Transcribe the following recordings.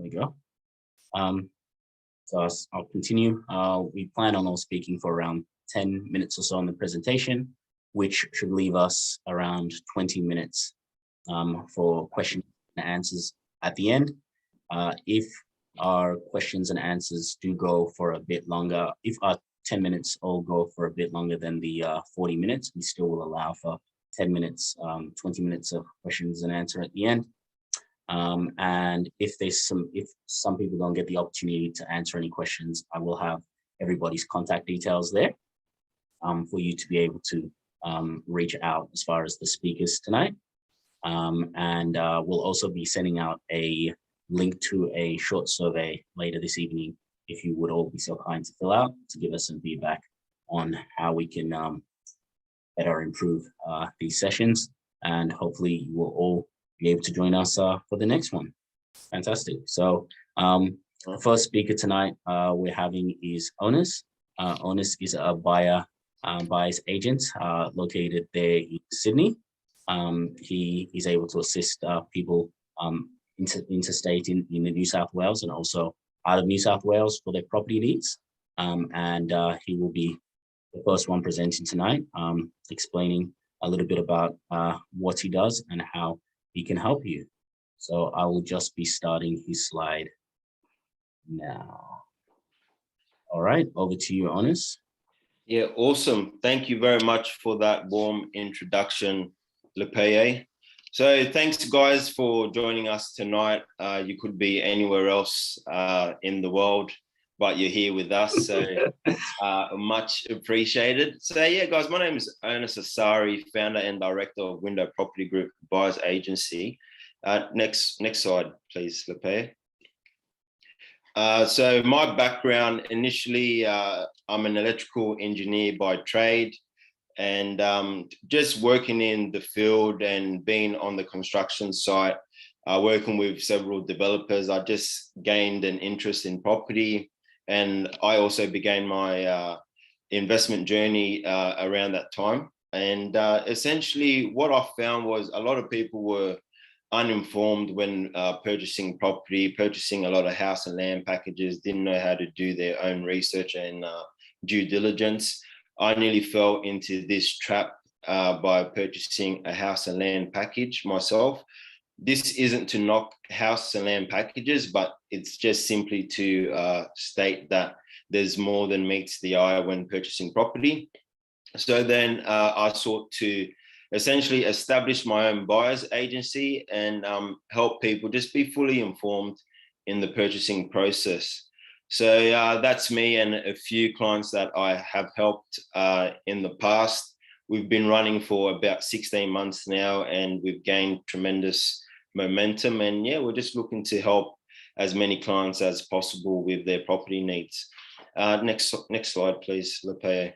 we go. So I'll continue. We plan on all speaking for around 10 minutes or so on the presentation, which should leave us around 20 minutes for questions and answers at the end. If our questions and answers do go for a bit longer, if our 10 minutes all go for a bit longer than the 40 minutes, we still will allow for 10 minutes, 20 minutes of questions and answer at the end. And if some people don't get the opportunity to answer any questions, I will have everybody's contact details there for you to be able to reach out as far as the speakers tonight. And we'll also be sending out a link to a short survey later this evening, if you would all be so kind to fill out, to give us some feedback on how we can better improve these sessions. And hopefully you will all be able to join us for the next one. Fantastic. So the first speaker tonight we're having is Onus. Onus is a buyer's agent located there in Sydney. He is able to assist people interstate in the New South Wales and also out of New South Wales for their property needs. And he will be the first one presenting tonight, explaining a little bit about what he does and how he can help you. So I will just be starting his slide now. All right, over to you, Onus. Yeah, awesome. Thank you very much for that warm introduction, Lepeye. So thanks, guys, for joining us tonight. You could be anywhere else in the world, but you're here with us, so much appreciated. So yeah, guys, my name is Onus Asari, founder and director of Window Property Group Buyers Agency. Next slide, please, Lepeye. So my background, initially, I'm an electrical engineer by trade, and just working in the field and being on the construction site, working with several developers, I just gained an interest in property. And I also began my investment journey around that time. And essentially what I found was a lot of people were uninformed when purchasing property, purchasing a lot of house and land packages, didn't know how to do their own research and due diligence. I nearly fell into this trap by purchasing a house and land package myself. This isn't to knock house and land packages, but it's just simply to state that there's more than meets the eye when purchasing property. So then I sought to essentially establish my own buyer's agency and help people just be fully informed in the purchasing process. So that's me and a few clients that I have helped in the past. We've been running for about 16 months now, and we've gained tremendous momentum. And yeah, we're just looking to help as many clients as possible with their property needs. Next slide, please, Lepeye.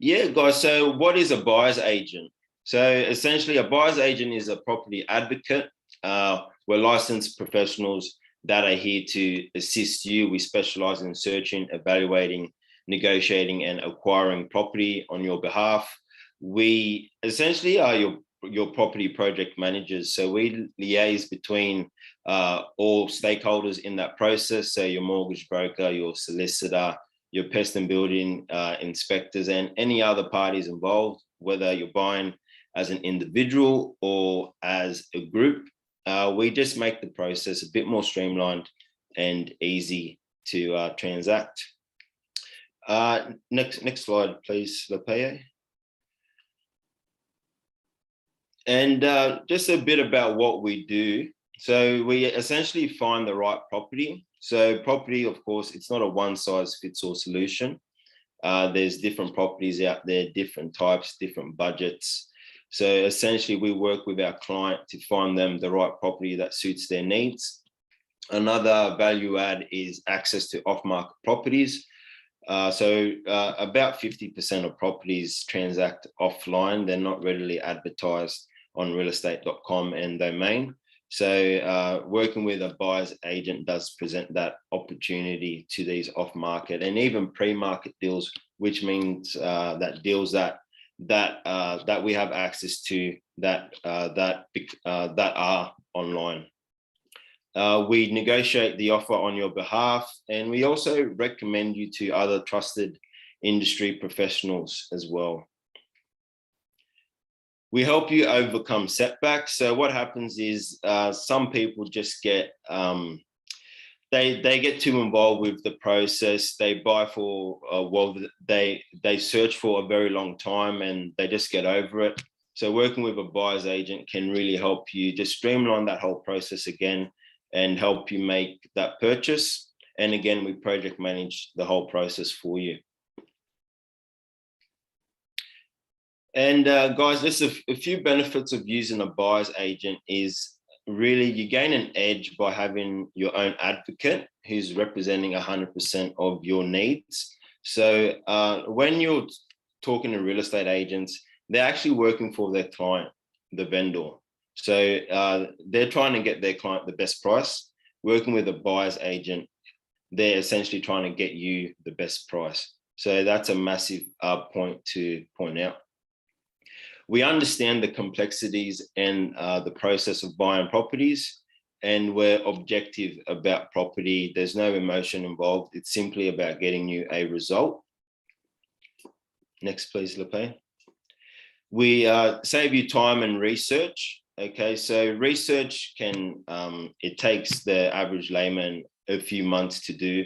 Yeah, guys, so what is a buyer's agent? So essentially a buyer's agent is a property advocate. We're licensed professionals that are here to assist you. We specialize in searching, evaluating, negotiating, and acquiring property on your behalf. We essentially are your property project managers. So we liaise between all stakeholders in that process. So your mortgage broker, your solicitor, your pest and building inspectors, and any other parties involved, whether you're buying as an individual or as a group. We just make the process a bit more streamlined and easy to transact. Next slide, please, Lepeye. And just a bit about what we do. So we essentially find the right property. So property, of course, it's not a one-size-fits-all solution. There's different properties out there, different types, different budgets. So essentially we work with our client to find them the right property that suits their needs. Another value add is access to off-market properties. So about 50% of properties transact offline. They're not readily advertised on realestate.com and Domain. So working with a buyer's agent does present that opportunity to these off-market and even pre-market deals, which means that deals that we have access to that are online. We negotiate the offer on your behalf, and we also recommend you to other trusted industry professionals as well. We help you overcome setbacks. So what happens is some people just get, they get too involved with the process. They buy for, they search for a very long time and they just get over it. So working with a buyer's agent can really help you just streamline that whole process again and help you make that purchase. And again, we project manage the whole process for you. And guys, there's a few benefits of using a buyer's agent is really you gain an edge by having your own advocate who's representing 100% of your needs. So when you're talking to real estate agents, they're actually working for their client, the vendor. So they're trying to get their client the best price. Working with a buyer's agent, they're essentially trying to get you the best price. So that's a massive point to point out. We understand the complexities and the process of buying properties, and we're objective about property. There's no emotion involved. It's simply about getting you a result. Next, please, Lepe. We save you time and research. Okay, so research can, it takes the average layman a few months to do.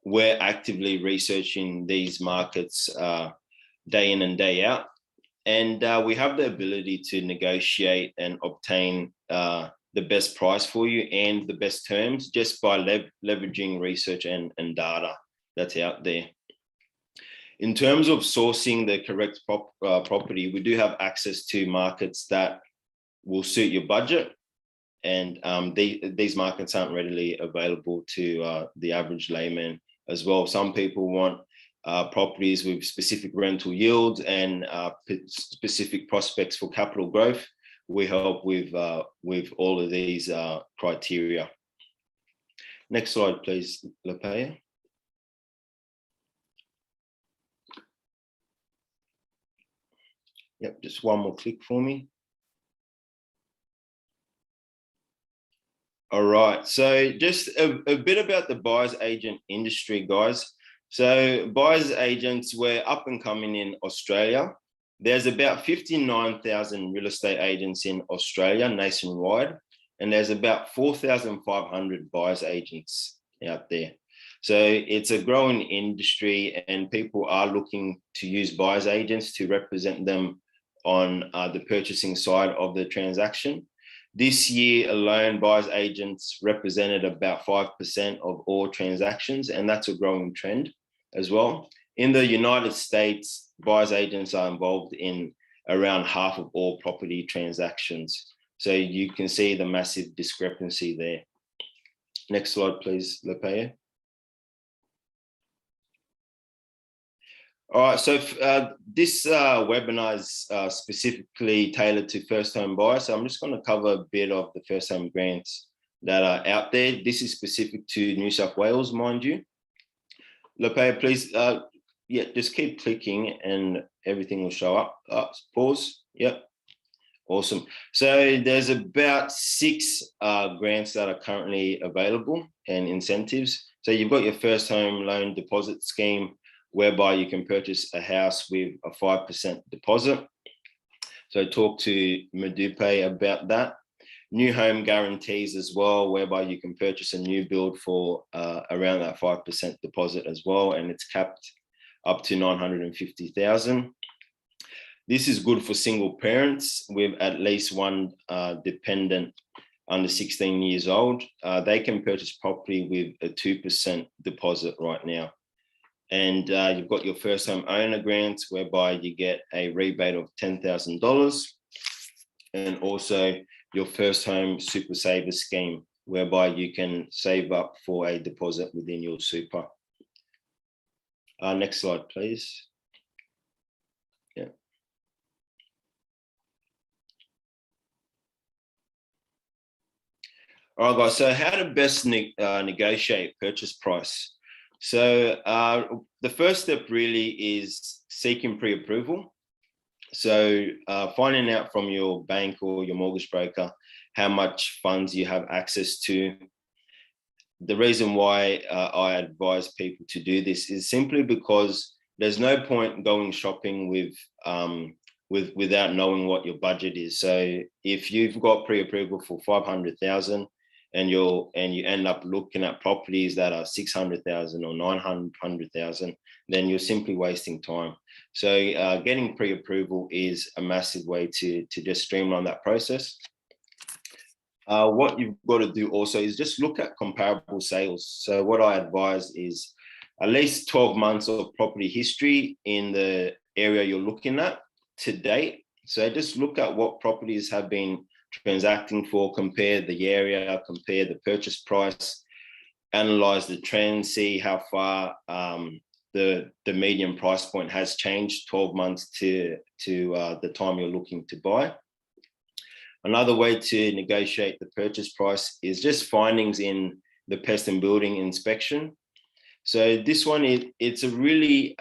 We're actively researching these markets day in and day out. And we have the ability to negotiate and obtain the best price for you and the best terms just by leveraging research and data that's out there. In terms of sourcing the correct property, we do have access to markets that will suit your budget. And these markets aren't readily available to the average layman as well. Some people want properties with specific rental yields and specific prospects for capital growth. We help with all of these criteria. Next slide, please, Lepe. Yep, just one more click for me. All right, so just a bit about the buyer's agent industry, guys. So buyer's agents, we're up and coming in Australia. There's about 59,000 real estate agents in Australia nationwide, and there's about 4,500 buyer's agents out there. So it's a growing industry and people are looking to use buyer's agents to represent them on the purchasing side of the transaction. This year alone, buyer's agents represented about 5% of all transactions, and that's a growing trend as well. In the United States, buyer's agents are involved in around half of all property transactions. So you can see the massive discrepancy there. Next slide, please, Lepe. All right, so this webinar is specifically tailored to first home buyers. So I'm just going to cover a bit of the first home grants that are out there. This is specific to New South Wales, mind you. Lepe, please, yeah, just keep clicking and everything will show up. Pause, yep, awesome. So there's about 6 grants that are currently available and incentives. So you've got your first home loan deposit scheme, whereby you can purchase a house with a 5% deposit. So talk to Madupe about that. New home guarantees as well, whereby you can purchase a new build for around that 5% deposit as well, and it's capped up to 950,000. This is good for single parents with at least one dependent under 16 years old. They can purchase property with a 2% deposit right now. And you've got your first home owner grants, whereby you get a rebate of $10,000, and also your first home super saver scheme, whereby you can save up for a deposit within your super. Next slide, please. Yeah. All right, guys, so how to best negotiate purchase price. So the first step really is seeking pre-approval. So finding out from your bank or your mortgage broker how much funds you have access to the reason why I advise people to do this is simply because there's no point going shopping without knowing what your budget is. So if you've got pre-approval for 500,000 and you end up looking at properties that are 600,000 or 900,000, then you're simply wasting time. So getting pre-approval is a massive way to just streamline that process. What you've got to do also is just look at comparable sales. So what I advise is at least 12 months of property history in the area you're looking at to date. So just look at what properties have been transacting for, compare the area, compare the purchase price, analyze the trend, see how far the median price point has changed 12 months to the time you're looking to buy. Another way to negotiate the purchase price is just findings in the pest and building inspection. So this one, it's a really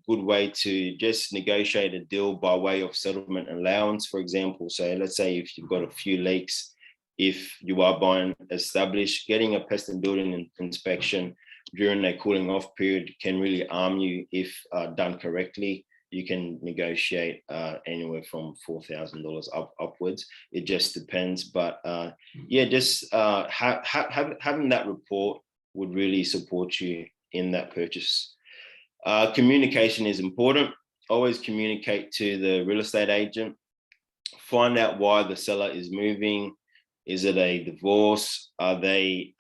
good way to just negotiate a deal by way of settlement allowance, for example. So let's say if you've got a few leaks, if you are buying established, getting a pest and building inspection during a cooling off period can really arm you if done correctly. You can negotiate anywhere from $4,000 upwards. It just depends. But yeah, just having that report would really support you in that purchase. Communication is important. Always communicate to the real estate agent. Find out why the seller is moving. Is it a divorce? Are they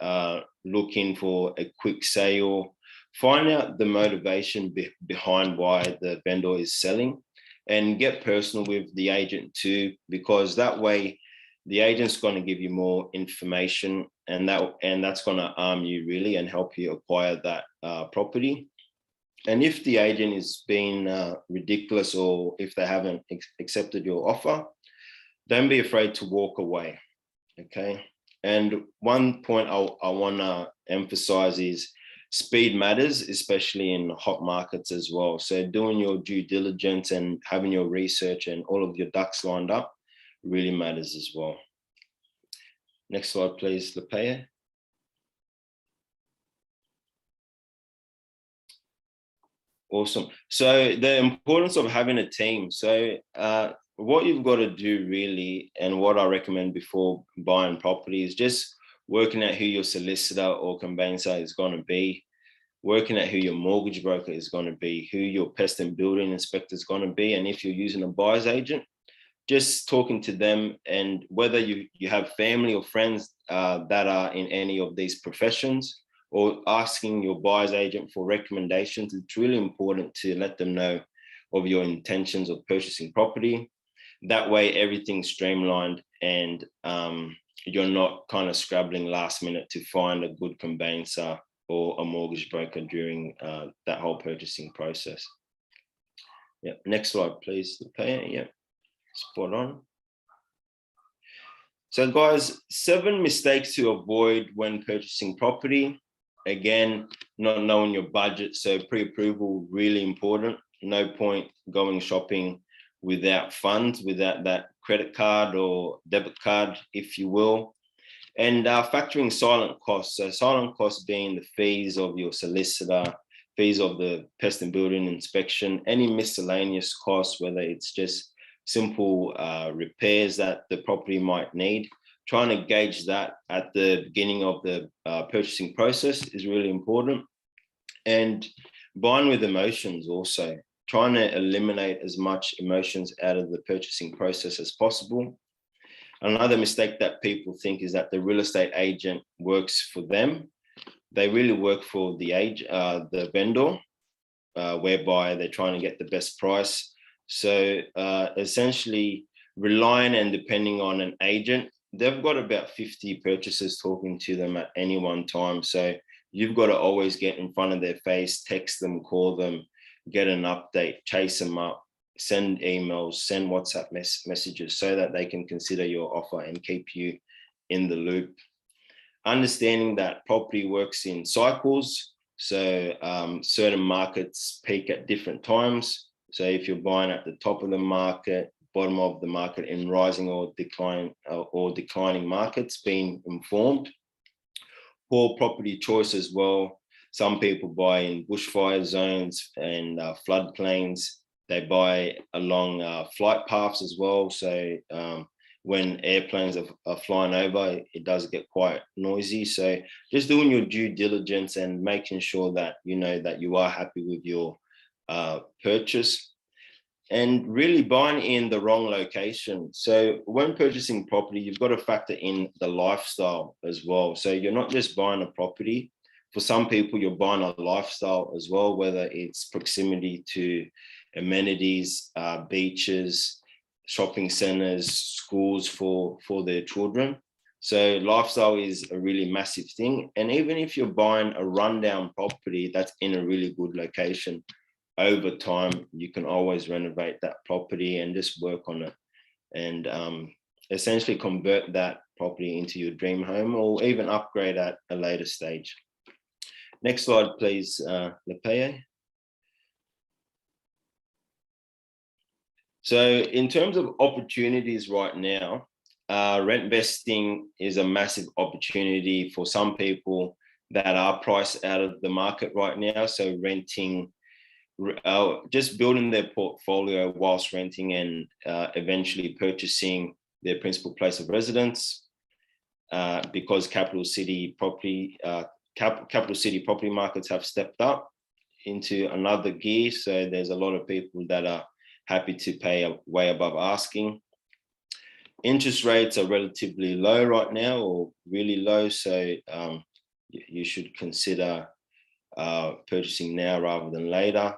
looking for a quick sale? Find out the motivation behind why the vendor is selling, and get personal with the agent too, because that way the agent's going to give you more information, and that's going to arm you really and help you acquire that property. And if the agent is being ridiculous, or if they haven't accepted your offer, don't be afraid to walk away. Okay. And one point I want to emphasize is speed matters, especially in hot markets as well. So doing your due diligence and having your research and all of your ducks lined up really matters as well. Next slide, please, Lepaya. Awesome. So the importance of having a team. So what you've got to do really, and what I recommend before buying property, is just working out who your solicitor or conveyancer is going to be, working out who your mortgage broker is going to be, who your pest and building inspector is going to be, and if you're using a buyer's agent, just talking to them, and whether you have family or friends that are in any of these professions, or asking your buyer's agent for recommendations. It's really important to let them know of your intentions of purchasing property. That way everything's streamlined, and you're not kind of scrabbling last minute to find a good conveyancer or a mortgage broker during that whole purchasing process. Yeah, next slide, please. Yeah, spot on. So guys, 7 mistakes to avoid when purchasing property. Again, not knowing your budget, so pre-approval, really important. No point going shopping without funds, without that credit card or debit card, if you will. And factoring silent costs. So silent costs being the fees of your solicitor, fees of the pest and building inspection, any miscellaneous costs, whether it's just simple repairs that the property might need. Trying to gauge that at the beginning of the purchasing process is really important. And buying with emotions also, trying to eliminate as much emotions out of the purchasing process as possible. Another mistake that people think is that the real estate agent works for them. They really work for the vendor, whereby they're trying to get the best price. So essentially relying and depending on an agent, they've got about 50 purchasers talking to them at any one time. So you've got to always get in front of their face, text them, call them, get an update, chase them up, send emails, send WhatsApp messages so that they can consider your offer and keep you in the loop. Understanding that property works in cycles. So certain markets peak at different times. So if you're buying at the top of the market, bottom of the market, in rising or declining markets, being informed. poor property choice as well. Some people buy in bushfire zones and floodplains. They buy along flight paths as well. So when airplanes are flying over, it does get quite noisy. So just doing your due diligence and making sure that you know that you are happy with your purchase, and really buying in the wrong location. So when purchasing property, you've got to factor in the lifestyle as well. So you're not just buying a property. For some people, you're buying a lifestyle as well, whether it's proximity to amenities, beaches, shopping centers, schools for their children. So lifestyle is a really massive thing. And even if you're buying a rundown property that's in a really good location, over time, you can always renovate that property and just work on it and essentially convert that property into your dream home, or even upgrade at a later stage. Next slide, please, Lepeye. So in terms of opportunities right now, rent investing is a massive opportunity for some people that are priced out of the market right now. So renting, just building their portfolio whilst renting, and eventually purchasing their principal place of residence, because capital city property markets have stepped up into another gear. So there's a lot of people that are happy to pay way above asking. Interest rates are relatively low right now, or really low. So you should consider purchasing now rather than later.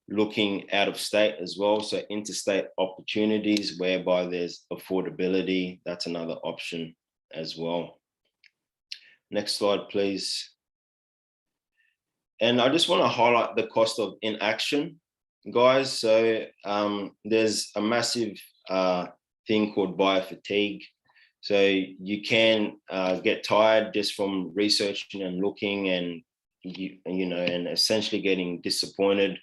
Looking out of state as well. So interstate opportunities whereby there's affordability, that's another option as well. Next slide, please. And I just want to highlight the cost of inaction, guys. So there's a massive thing called buyer fatigue. So you can get tired just from researching and looking, and and essentially getting disappointed,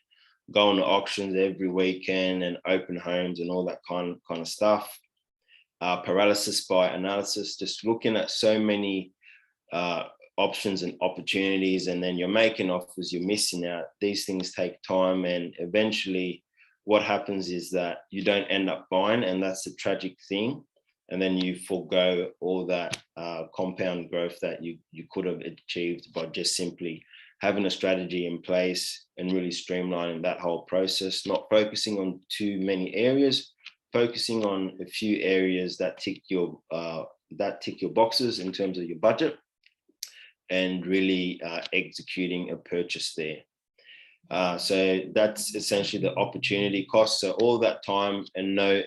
going to auctions every weekend and open homes and all that kind of stuff. Paralysis by analysis, just looking at so many options and opportunities, and then you're making offers, you're missing out. These things take time, and eventually what happens is that you don't end up buying, and that's the tragic thing. And then you forego all that compound growth that you could have achieved by just simply having a strategy in place and really streamlining that whole process, not focusing on too many areas, focusing on a few areas that tick your boxes in terms of your budget, and really executing a purchase there. So that's essentially the opportunity cost. So all that time and no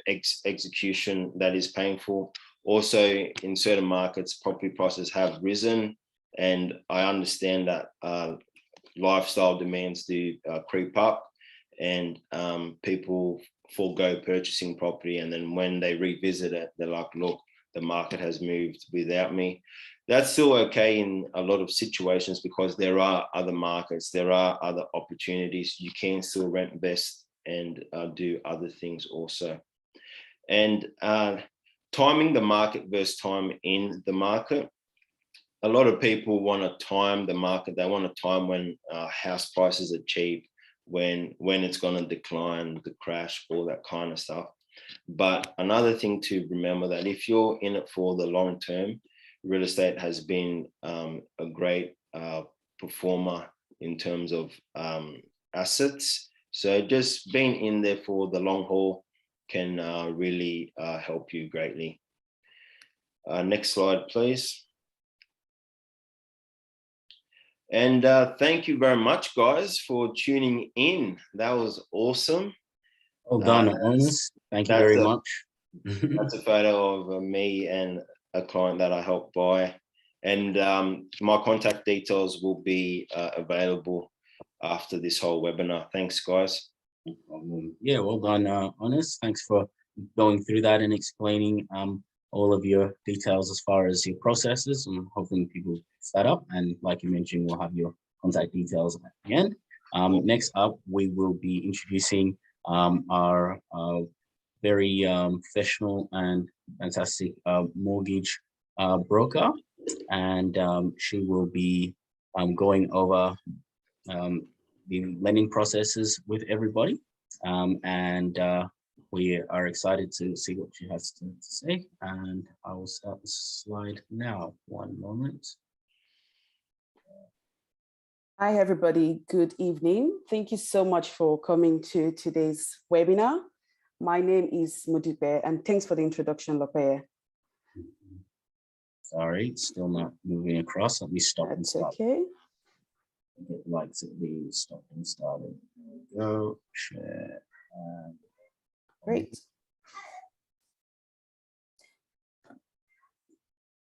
execution, that is painful. Also, in certain markets, property prices have risen, and I understand that lifestyle demands do creep up, and people forego purchasing property, and then when they revisit it, they're like, look, the market has moved without me. That's still okay in a lot of situations, because there are other markets, there are other opportunities. You can still rent invest and do other things also. And timing the market versus time in the market. A lot of people want to time the market. They want to time when house prices are cheap, when it's going to decline, the crash, all that kind of stuff. But another thing to remember, that if you're in it for the long term, real estate has been a great performer in terms of assets. So just being in there for the long haul can really help you greatly. Next slide, please. And thank you very much, guys, for tuning in. That was awesome. Well done, Ernest. Thank you very much. That's a photo of me and a client that I helped buy. And my contact details will be available after this whole webinar. Thanks, guys. Yeah, well done, Ernest. Thanks for going through that and explaining all of your details as far as your processes, and hopefully people set up. And like you mentioned, we'll have your contact details at the end. Next up, we will be introducing our very professional and fantastic mortgage broker, and she will be going over the lending processes with everybody. And we are excited to see what she has to say. And I will start the slide now. One moment. Hi, everybody. Good evening. Thank you so much for coming to today's webinar. My name is Modipe, and thanks for the introduction, Lope. Sorry, it's still not moving across. Let me stop and That's start. okay. Get lights at the stop and started. There we go. Share. Great.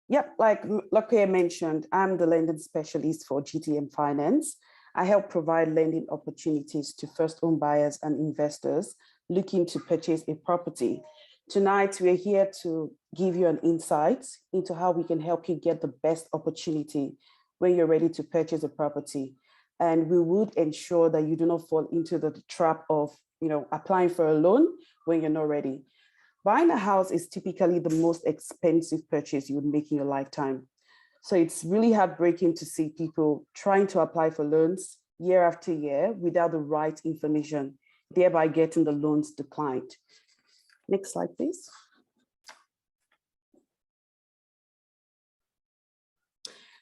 Yep, like Lope mentioned, I'm the lending specialist for GTM Finance. I help provide lending opportunities to first home buyers and investors looking to purchase a property. Tonight, we're here to give you an insight into how we can help you get the best opportunity when you're ready to purchase a property. And we would ensure that you do not fall into the trap of, applying for a loan when you're not ready. Buying a house is typically the most expensive purchase you would make in your lifetime. So it's really heartbreaking to see people trying to apply for loans year after year without the right information, thereby getting the loans declined. Next slide, please.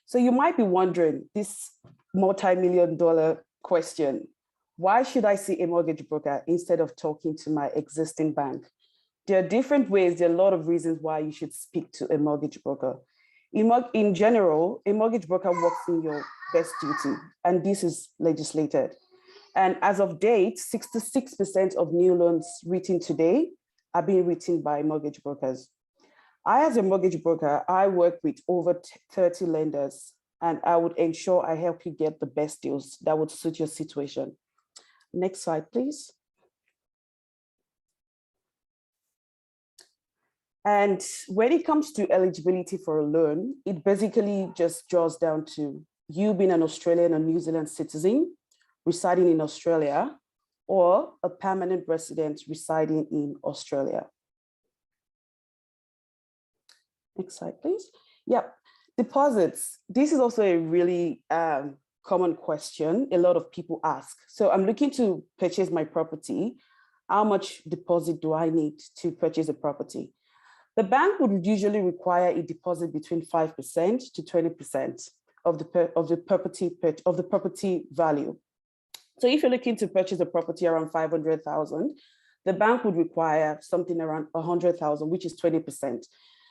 So you might be wondering this multi-million-dollar question: why should I see a mortgage broker instead of talking to my existing bank? There are different ways, there are a lot of reasons why you should speak to a mortgage broker. In general, a mortgage broker works in your best duty, and this is legislated. And as of date, 66% of new loans written today are being written by mortgage brokers. As a mortgage broker, I work with over 30 lenders, and I would ensure I help you get the best deals that would suit your situation. Next slide, please. And when it comes to eligibility for a loan, it basically just draws down to you being an Australian or New Zealand citizen residing in Australia, or a permanent resident residing in Australia. Next slide, please. Yep, deposits. This is also a really common question a lot of people ask. So I'm looking to purchase my property. How much deposit do I need to purchase a property? The bank would usually require a deposit between 5% to 20% of the property value. So if you're looking to purchase a property around 500,000, the bank would require something around 100,000, which is 20%.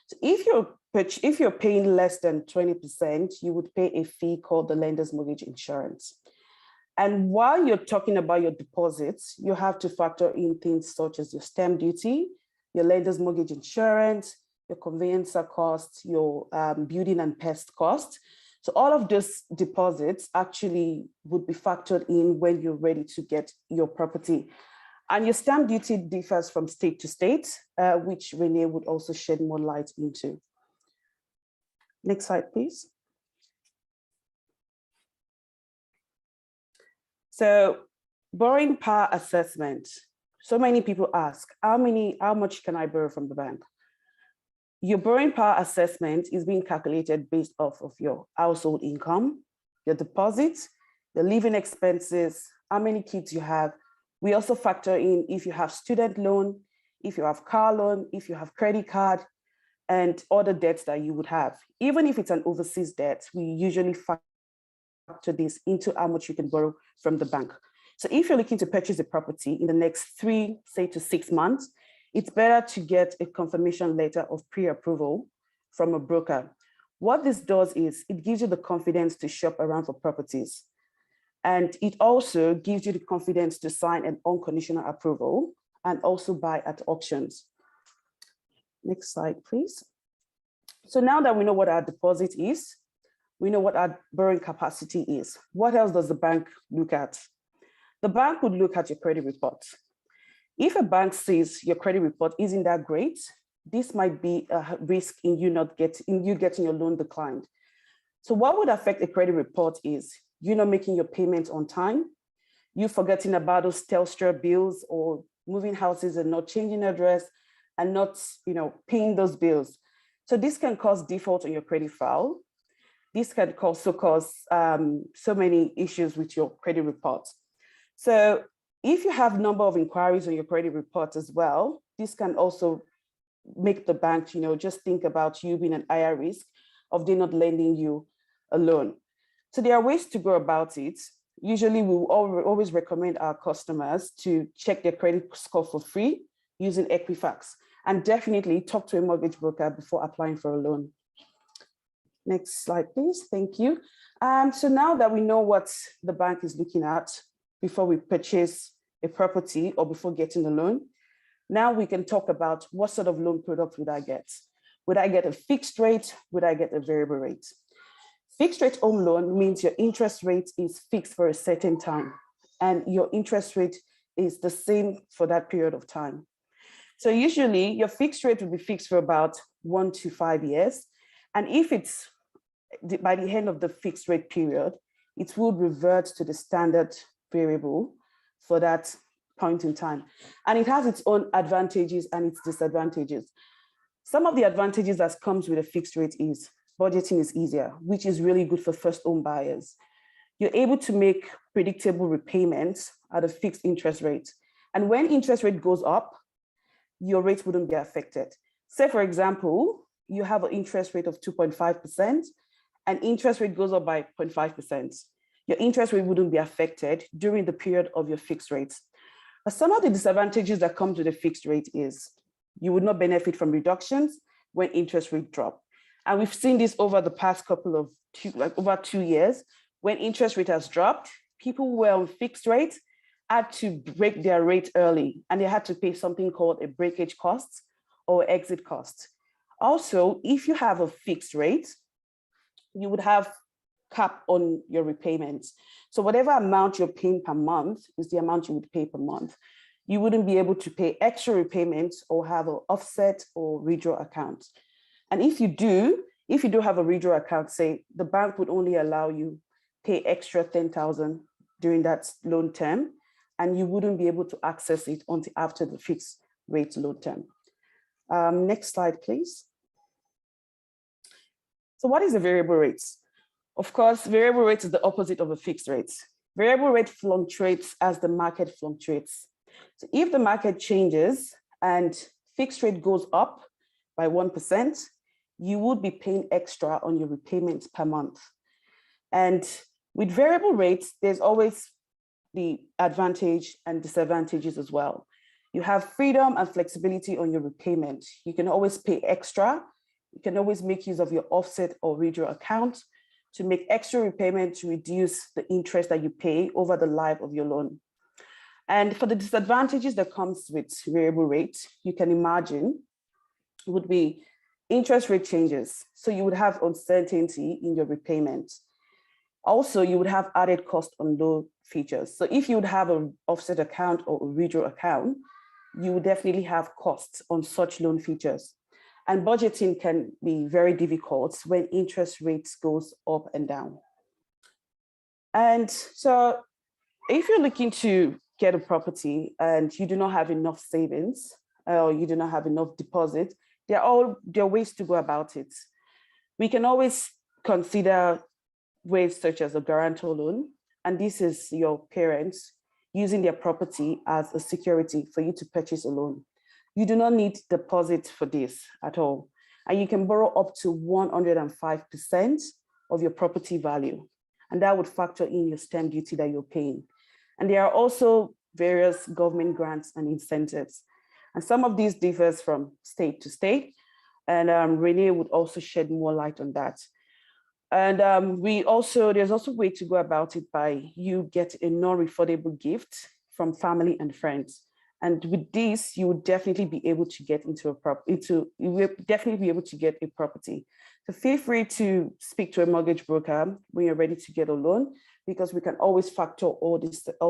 So if you're paying less than 20%, you would pay a fee called the lender's mortgage insurance. And while you're talking about your deposits, you have to factor in things such as your stamp duty, your lender's mortgage insurance, your conveyancer costs, your building and pest costs. So all of those deposits actually would be factored in when you're ready to get your property. And your stamp duty differs from state to state, which Renee would also shed more light into. Next slide, please. So borrowing power assessment. So many people ask, how much can I borrow from the bank? Your borrowing power assessment is being calculated based off of your household income, your deposits, your living expenses, how many kids you have. We also factor in if you have student loan, if you have car loan, if you have credit card, and other debts that you would have. Even if it's an overseas debt, we usually factor this into how much you can borrow from the bank. So if you're looking to purchase a property in the next 3 to 6 months, it's better to get a confirmation letter of pre-approval from a broker. What this does is it gives you the confidence to shop around for properties. And it also gives you the confidence to sign an unconditional approval and also buy at auctions. Next slide, please. So now that we know what our deposit is, we know what our borrowing capacity is. What else does the bank look at? The bank would look at your credit report. If a bank says your credit report isn't that great, this might be a risk in you getting your loan declined. So what would affect a credit report is you not making your payments on time, you forgetting about those Telstra bills, or moving houses and not changing address and not paying those bills. So this can cause default on your credit file, this can also cause so many issues with your credit report. So if you have number of inquiries on your credit report as well, this can also make the bank, just think about you being an higher risk of they not lending you a loan. So there are ways to go about it. Usually we will always recommend our customers to check their credit score for free using Equifax, and definitely talk to a mortgage broker before applying for a loan. Next slide, please. Thank you. So now that we know what the bank is looking at before we purchase a property or before getting a loan, now we can talk about what sort of loan product would I get? Would I get a fixed rate? Would I get a variable rate? Fixed rate home loan means your interest rate is fixed for a certain time, and your interest rate is the same for that period of time. So usually your fixed rate will be fixed for about 1 to 5 years. And if it's by the end of the fixed rate period, it would revert to the standard variable for that point in time. And it has its own advantages and its disadvantages. Some of the advantages that comes with a fixed rate is budgeting is easier, which is really good for first home buyers. You're able to make predictable repayments at a fixed interest rate. And when interest rate goes up, your rate wouldn't be affected. Say, for example, you have an interest rate of 2.5% and interest rate goes up by 0.5%. Your interest rate wouldn't be affected during the period of your fixed rates. But some of the disadvantages that come to the fixed rate is you would not benefit from reductions when interest rate drop. And we've seen this over the past couple of over 2 years. When interest rate has dropped, people who were on fixed rate had to break their rate early, and they had to pay something called a breakage cost or exit cost. Also, if you have a fixed rate, you would have cap on your repayments. So whatever amount you're paying per month is the amount you would pay per month. You wouldn't be able to pay extra repayments or have an offset or redraw account. And if you do have a redraw account, say the bank would only allow you pay extra 10,000 during that loan term, and you wouldn't be able to access it until after the fixed rate loan term. Next slide, please. So what is a variable rate? Of course, variable rate is the opposite of a fixed rate. Variable rate fluctuates as the market fluctuates. So if the market changes and fixed rate goes up by 1%, you would be paying extra on your repayments per month. And with variable rates, there's always the advantage and disadvantages as well. You have freedom and flexibility on your repayment. You can always pay extra. You can always make use of your offset or redraw account to make extra repayment to reduce the interest that you pay over the life of your loan. And for the disadvantages that comes with variable rate, you can imagine would be interest rate changes. So you would have uncertainty in your repayment. Also, you would have added cost on loan features. So if you would have an offset account or a redraw account, you would definitely have costs on such loan features. And budgeting can be very difficult when interest rates goes up and down. And so if you're looking to get a property and you do not have enough savings or you do not have enough deposit, there are ways to go about it. We can always consider ways such as a guarantor loan. And this is your parents using their property as a security for you to purchase a loan. You do not need deposit for this at all. And you can borrow up to 105% of your property value. And that would factor in your stamp duty that you're paying. And there are also various government grants and incentives. And some of these differs from state to state. And Renee would also shed more light on that. And there's also a way to go about it by you get a non-refundable gift from family and friends. And with this, you would definitely be able to get you will definitely be able to get a property. So feel free to speak to a mortgage broker when you're ready to get a loan, because we can always factor all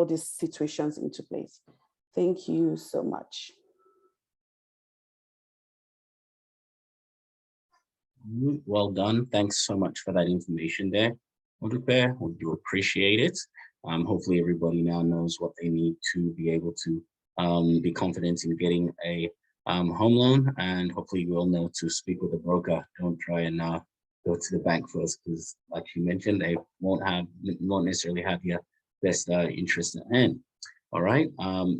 these situations into place. Thank you so much. Well done. Thanks so much for that information there, Modupe. We do appreciate it. Hopefully everybody now knows what they need to be able to be confident in getting a home loan, and hopefully you will know to speak with a broker. Don't try and go to the bank first, because like you mentioned, they won't necessarily have your best interest at hand. All right.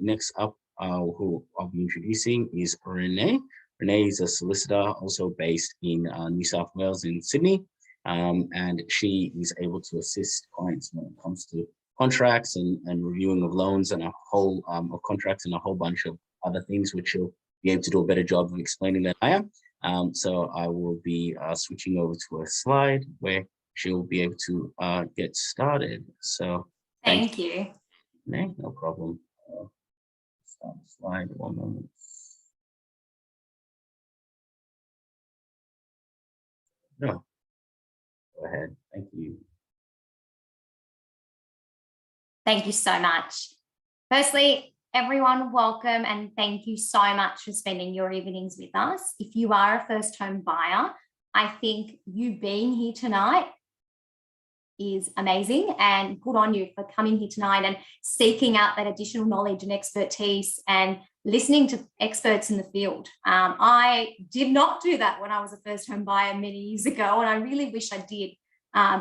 Next up, who I'll be introducing is Renee. Renee is a solicitor, also based in New South Wales in Sydney, and she is able to assist clients when it comes to contracts and reviewing of loans and a whole of contracts and a whole bunch of other things, which she'll be able to do a better job of explaining than I am. So I will be switching over to a slide where she'll be able to get started. So Thank you. No problem. Start the slide, 1 moment. No, go ahead. Thank you. Thank you so much. Firstly, everyone, welcome and thank you so much for spending your evenings with us. If you are a first home buyer, I think you being here tonight is amazing, and good on you for coming here tonight and seeking out that additional knowledge and expertise and listening to experts in the field. I did not do that when I was a first home buyer many years ago, and I really wish I did,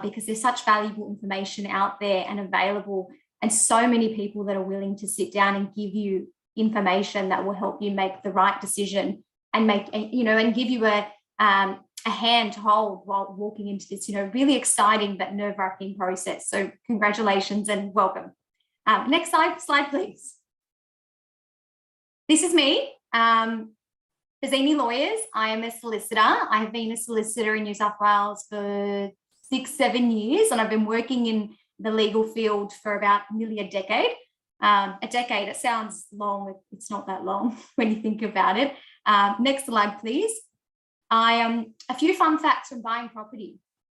because there's such valuable information out there and available, and so many people that are willing to sit down and give you information that will help you make the right decision and and give you a hand to hold while walking into this, really exciting but nerve-wracking process. So congratulations and welcome. Next slide, please. This is me, Fazzini Lawyers. I am a solicitor. I have been a solicitor in New South Wales for 6-7 years, and I've been working in the legal field for about nearly a decade. It sounds long. It's not that long when you think about it. Next slide, please. A few fun facts on buying property.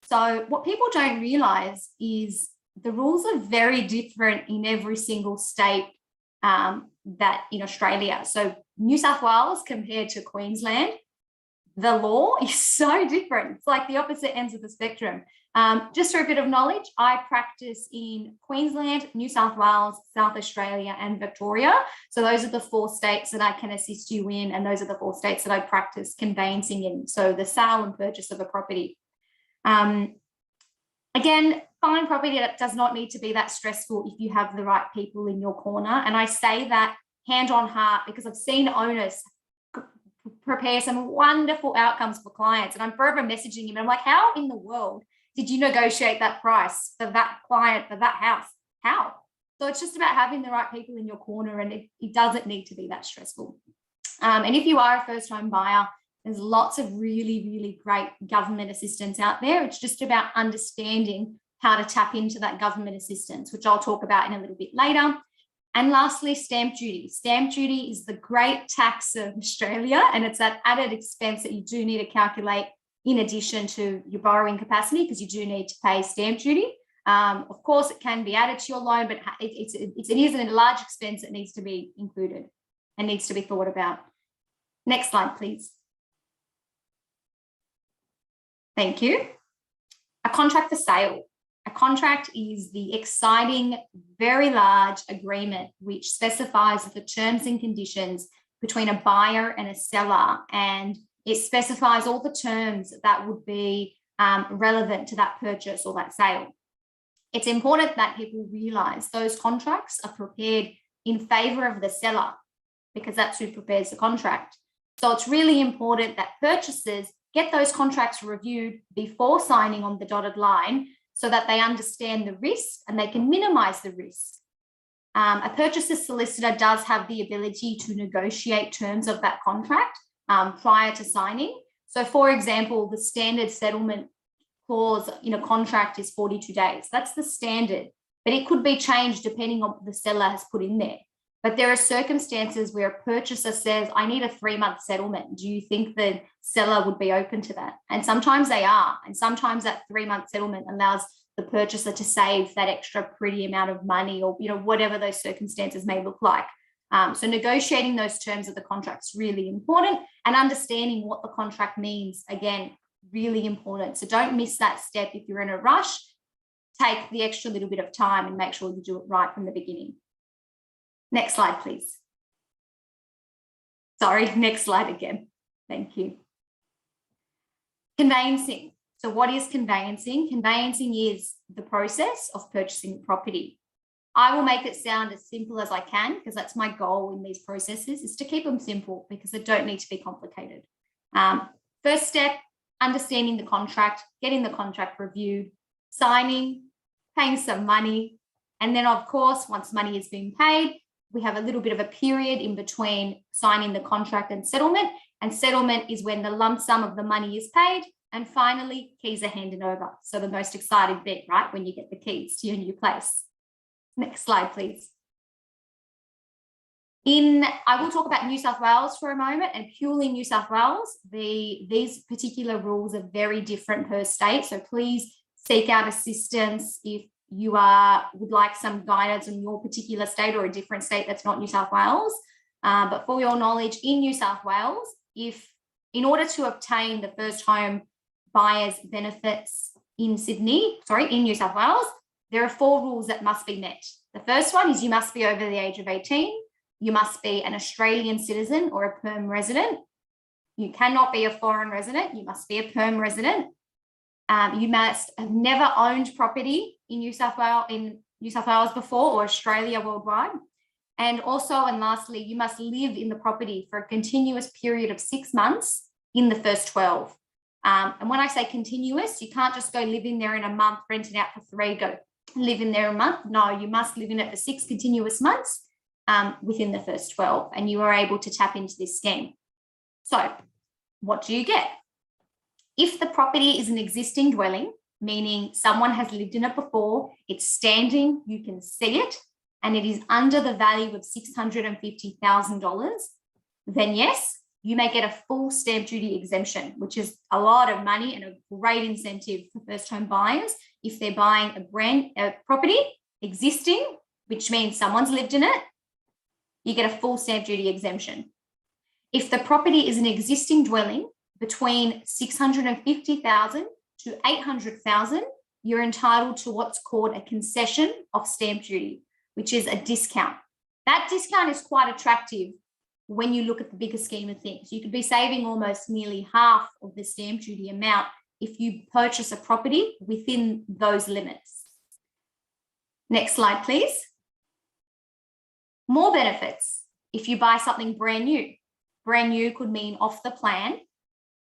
So what people don't realise is the rules are very different in every single state that in Australia. So New South Wales compared to Queensland, the law is so different. It's like the opposite ends of the spectrum. Just for a bit of knowledge, I practice in Queensland, New South Wales, South Australia, and Victoria. So those are the 4 states that I can assist you in, and those are the 4 states that I practice conveyancing in. So the sale and purchase of a property. Again, buying property that does not need to be that stressful if you have the right people in your corner. And I say that hand on heart because I've seen owners prepare some wonderful outcomes for clients, and I'm forever messaging him. And I'm like, how in the world did you negotiate that price for that client, for that house? How? So it's just about having the right people in your corner, and it doesn't need to be that stressful. And if you are a first home buyer, there's lots of really, really great government assistance out there. It's just about understanding how to tap into that government assistance, which I'll talk about in a little bit later. And lastly, stamp duty. Stamp duty is the great tax of Australia, and it's that added expense that you do need to calculate in addition to your borrowing capacity, because you do need to pay stamp duty. Of course, it can be added to your loan, but it is a large expense that needs to be included and needs to be thought about. Next slide, please. Thank you. A contract for sale. A contract is the exciting, very large agreement which specifies the terms and conditions between a buyer and a seller, and it specifies all the terms that would be relevant to that purchase or that sale. It's important that people realise those contracts are prepared in favour of the seller, because that's who prepares the contract. So it's really important that purchasers get those contracts reviewed before signing on the dotted line, so that they understand the risk and they can minimise the risk. A purchaser's solicitor does have the ability to negotiate terms of that contract prior to signing. So for example, the standard settlement clause in a contract is 42 days. That's the standard, but it could be changed depending on what the seller has put in there. But there are circumstances where a purchaser says, I need a 3-month settlement. Do you think the seller would be open to that? And sometimes they are. And sometimes that 3-month settlement allows the purchaser to save that extra pretty amount of money, or whatever those circumstances may look like. So negotiating those terms of the contract is really important, and understanding what the contract means, again, really important. So don't miss that step if you're in a rush. Take the extra little bit of time and make sure you do it right from the beginning. Next slide, please. Sorry, next slide again. Thank you. Conveyancing. So what is conveyancing? Conveyancing is the process of purchasing property. I will make it sound as simple as I can because that's my goal in these processes, is to keep them simple because they don't need to be complicated. First step, understanding the contract, getting the contract reviewed, signing, paying some money. And then of course, once money is being paid, we have a little bit of a period in between signing the contract and settlement. And settlement is when the lump sum of the money is paid. And finally, keys are handed over. So the most exciting bit, right? When you get the keys to your new place. Next slide, please. I will talk about New South Wales for a moment, and purely New South Wales, these particular rules are very different per state. So please seek out assistance if you would like some guidance on your particular state or a different state that's not New South Wales. But for your knowledge, in New South Wales, in order to obtain the first home buyer's benefits in New South Wales, there are 4 rules that must be met. The first one is you must be over the age of 18. You must be an Australian citizen or a perm resident. You cannot be a foreign resident. You must be a perm resident. You must have never owned property in New South Wales before, or Australia worldwide. And also, and lastly, you must live in the property for a continuous period of 6 months in the first 12. And when I say continuous, you can't just go live in there in a month, rent it out for 3, go live in there a month. No, you must live in it for 6 continuous months within the first 12, and you are able to tap into this scheme. So what do you get? If the property is an existing dwelling, meaning someone has lived in it before, it's standing, you can see it, and it is under the value of $650,000, then yes, you may get a full stamp duty exemption, which is a lot of money and a great incentive for first home buyers. If they're buying a property existing, which means someone's lived in it, you get a full stamp duty exemption. If the property is an existing dwelling between $650,000 to $800,000, you're entitled to what's called a concession of stamp duty, which is a discount. That discount is quite attractive when you look at the bigger scheme of things. You could be saving almost nearly half of the stamp duty amount if you purchase a property within those limits. Next slide, please. More benefits if you buy something brand new. Brand new could mean off the plan,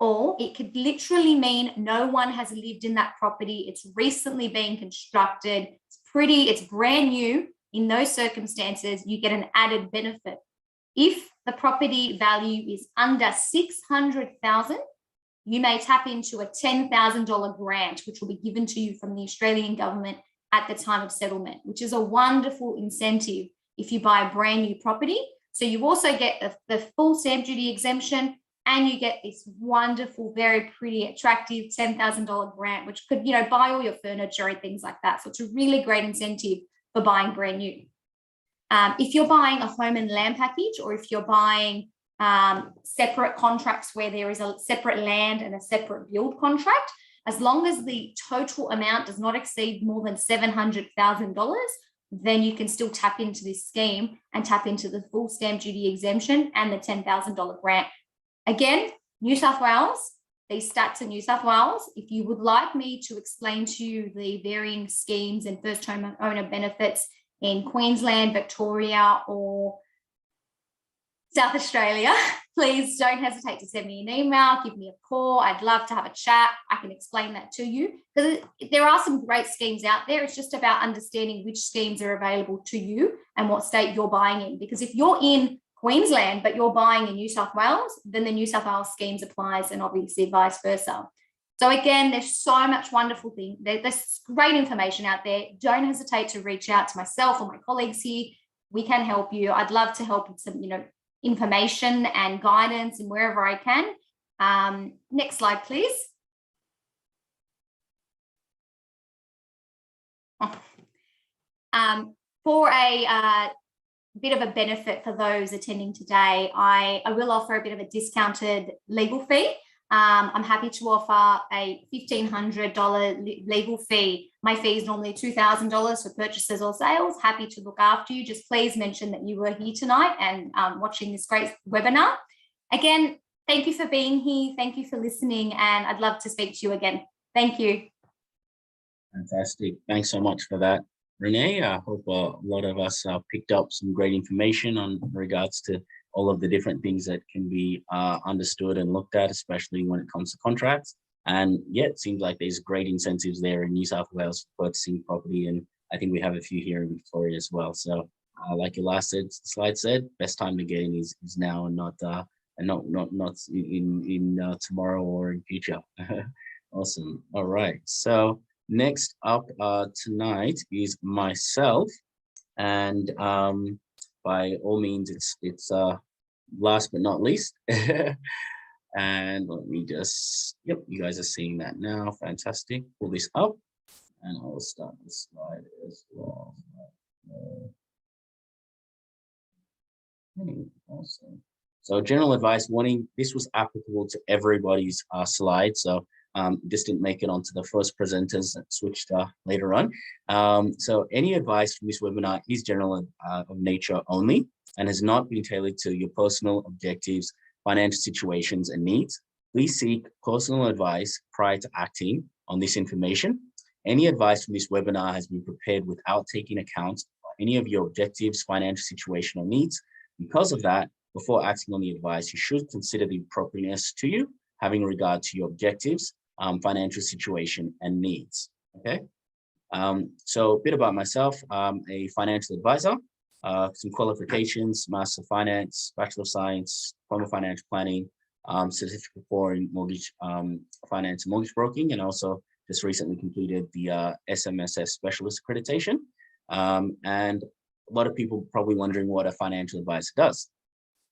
or it could literally mean no one has lived in that property. It's recently been constructed. It's pretty, it's brand new. In those circumstances, you get an added benefit. If the property value is under $600,000, you may tap into a $10,000 grant, which will be given to you from the Australian government at the time of settlement, which is a wonderful incentive if you buy a brand new property. So you also get the full stamp duty exemption, and you get this wonderful, very pretty, attractive $10,000 grant, which could, buy all your furniture and things like that. So it's a really great incentive for buying brand new. If you're buying a home and land package, or if you're buying separate contracts where there is a separate land and a separate build contract, as long as the total amount does not exceed more than $700,000, then you can still tap into this scheme and tap into the full stamp duty exemption and the $10,000 grant. Again, New South Wales, these stats are New South Wales. If you would like me to explain to you the varying schemes and first home owner benefits in Queensland, Victoria, or South Australia, please don't hesitate to send me an email, give me a call. I'd love to have a chat. I can explain that to you, because there are some great schemes out there. It's just about understanding which schemes are available to you and what state you're buying in. Because if you're in Queensland, but you're buying in New South Wales, then the New South Wales schemes applies, and obviously vice versa. So again, there's so much wonderful thing. There's great information out there. Don't hesitate to reach out to myself or my colleagues here. We can help you. I'd love to help with some, information and guidance and wherever I can. Next slide, please. For a bit of a benefit for those attending today, I will offer a bit of a discounted legal fee. I'm happy to offer a $1,500 legal fee. My fee is normally $2,000 for purchases or sales. Happy to look after you. Just please mention that you were here tonight and watching this great webinar. Again, thank you for being here. Thank you for listening, and I'd love to speak to you again. Thank you. Fantastic. Thanks so much for that, Renee. I hope a lot of us picked up some great information on regards to all of the different things that can be understood and looked at, especially when it comes to contracts. And yeah, it seems like there's great incentives there in New South Wales for purchasing property. And I think we have a few here in Victoria as well. So like your last slide said, best time to get in is now and not in tomorrow or in future. Awesome. All right. So next up tonight is myself, and by all means, it's last but not least. And let me just, yep, you guys are seeing that now. Fantastic. Pull this up, and I'll start this slide as well. Awesome. So general advice warning, this was applicable to everybody's slide. So this didn't make it onto the first presenters that switched later on. So any advice from this webinar is general of nature only and has not been tailored to your personal objectives, financial situations and needs. Please seek personal advice prior to acting on this information. Any advice from this webinar has been prepared without taking account of any of your objectives, financial situation or needs. Because of that, before acting on the advice, you should consider the appropriateness to you, having regard to your objectives, financial situation and needs, okay? So a bit about myself, I'm a financial advisor, some qualifications, Master of Finance, Bachelor of Science, Diploma of Financial Planning, Certificate for Mortgage Finance and Mortgage Broking, and also just recently completed the SMSS Specialist Accreditation. And a lot of people probably wondering what a financial advisor does.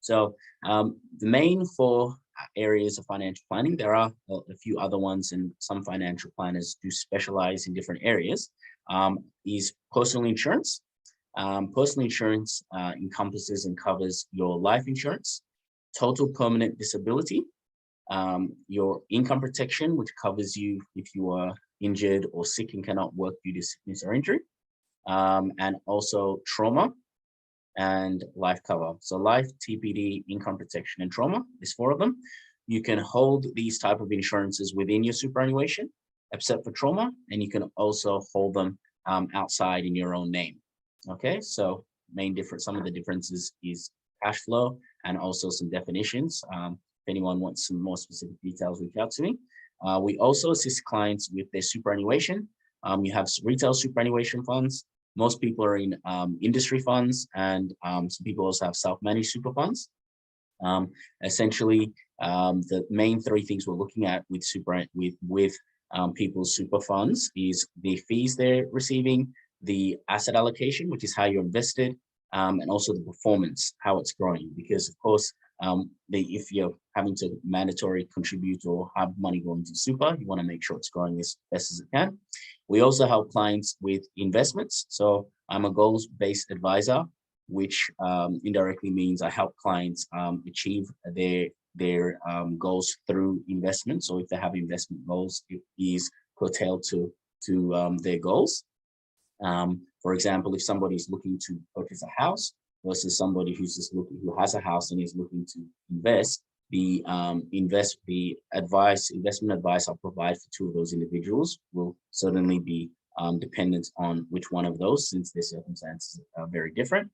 So the main 4 areas of financial planning, there are a few other ones, and some financial planners do specialize in different areas, is personal insurance. Personal insurance encompasses and covers your life insurance, total permanent disability, your income protection, which covers you if you are injured or sick and cannot work due to sickness or injury, and also trauma and life cover. So life, TPD, income protection, and trauma is 4 of them. You can hold these type of insurances within your superannuation, except for trauma, and you can also hold them outside in your own name. Okay, so some of the differences is cash flow and also some definitions. If anyone wants some more specific details, reach out to me. We also assist clients with their superannuation. You have retail superannuation funds. Most people are in industry funds, and some people also have self-managed super funds. Essentially, the main 3 things we're looking at with people's super funds is the fees they're receiving, the asset allocation, which is how you're invested, and also the performance, how it's growing. Because of course, if you're having to mandatory contribute or have money going to super, you want to make sure it's growing as best as it can. We also help clients with investments. So I'm a goals-based advisor, which indirectly means I help clients achieve their goals through investment. So if they have investment goals, it is curtailed to their goals. For example, if somebody's looking to purchase a house versus somebody who has a house and is looking to invest, the investment advice I'll provide for 2 of those individuals will certainly be dependent on which one of those, since their circumstances are very different.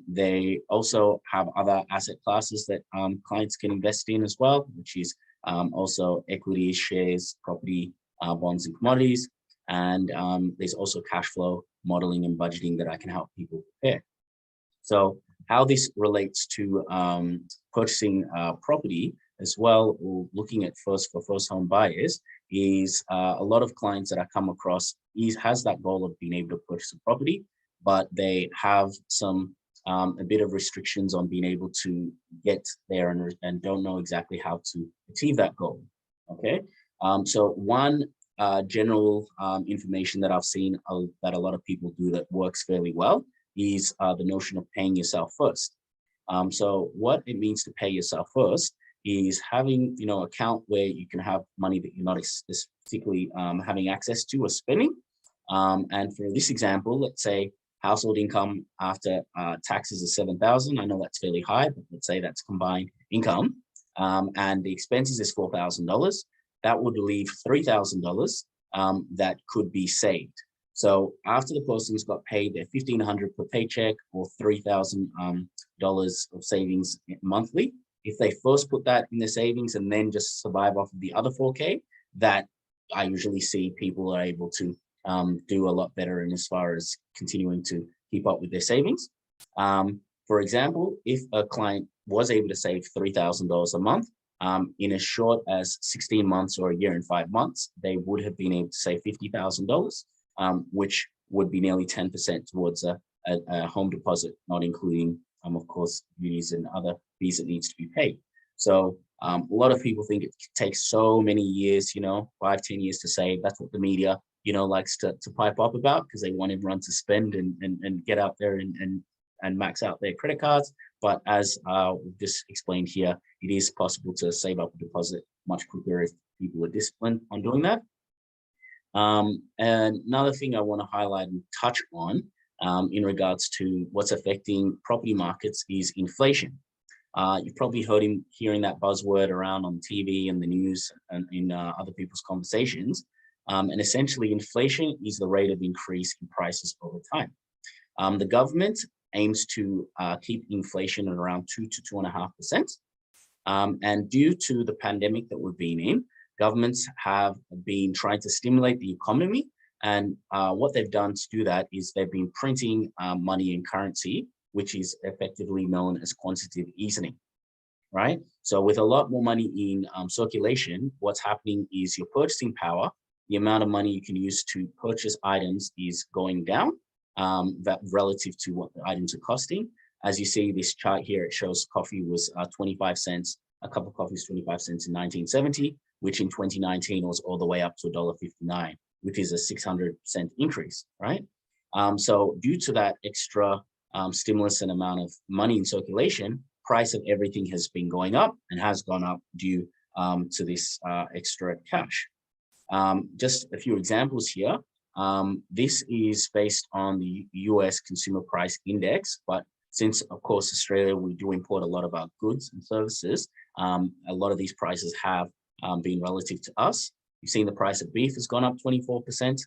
They also have other asset classes that clients can invest in as well, which is also equities, shares, property, bonds and commodities. And there's also cash flow modeling and budgeting that I can help people prepare. So how this relates to purchasing property as well, or looking at for first home buyers, is a lot of clients that I come across has that goal of being able to purchase a property, but they have a bit of restrictions on being able to get there and don't know exactly how to achieve that goal. Okay, so one general information that I've seen that a lot of people do that works fairly well is the notion of paying yourself first. So what it means to pay yourself first is having, account where you can have money that you're not particularly having access to or spending. And for this example, let's say household income after taxes is $7,000. I know that's fairly high, but let's say that's combined income, and the expenses is $4,000. that would leave $3,000 that could be saved. So after the person's got paid their $1,500 per paycheck or $3,000 of savings monthly, if they first put that in their savings and then just survive off of the other 4K, that I usually see people are able to do a lot better in as far as continuing to keep up with their savings. For example, if a client was able to save $3,000 a month, in as short as 16 months or a year and 5 months, they would have been able to save $50,000, which would be nearly 10% towards a home deposit, not including, of course, duties and other fees that needs to be paid. So a lot of people think it takes so many years, 5-10 years to save. That's what the media, likes to pipe up about, because they want everyone to spend and get out there and max out their credit cards. But as we've just explained here, it is possible to save up a deposit much quicker if people are disciplined on doing that. And another thing I want to highlight and touch on in regards to what's affecting property markets is inflation. You've probably hearing that buzzword around on TV and the news and in other people's conversations. And essentially, inflation is the rate of increase in prices over time. The government aims to keep inflation at around 2 to 2.5%. And due to the pandemic that we've been in, governments have been trying to stimulate the economy. And what they've done to do that is they've been printing money and currency, which is effectively known as quantitative easing, right? So with a lot more money in circulation, what's happening is your purchasing power, the amount of money you can use to purchase items is going down that relative to what the items are costing. As you see this chart here, it shows coffee was 25 cents, a cup of coffee was 25 cents in 1970, which in 2019 was all the way up to $1.59, which is a 600% increase, right? So due to that extra stimulus and amount of money in circulation, price of everything has been going up and has gone up due to this extra cash. Just a few examples here. This is based on the US Consumer Price Index, but since, of course, Australia, we do import a lot of our goods and services, a lot of these prices have been relative to us. You've seen the price of beef has gone up 24%.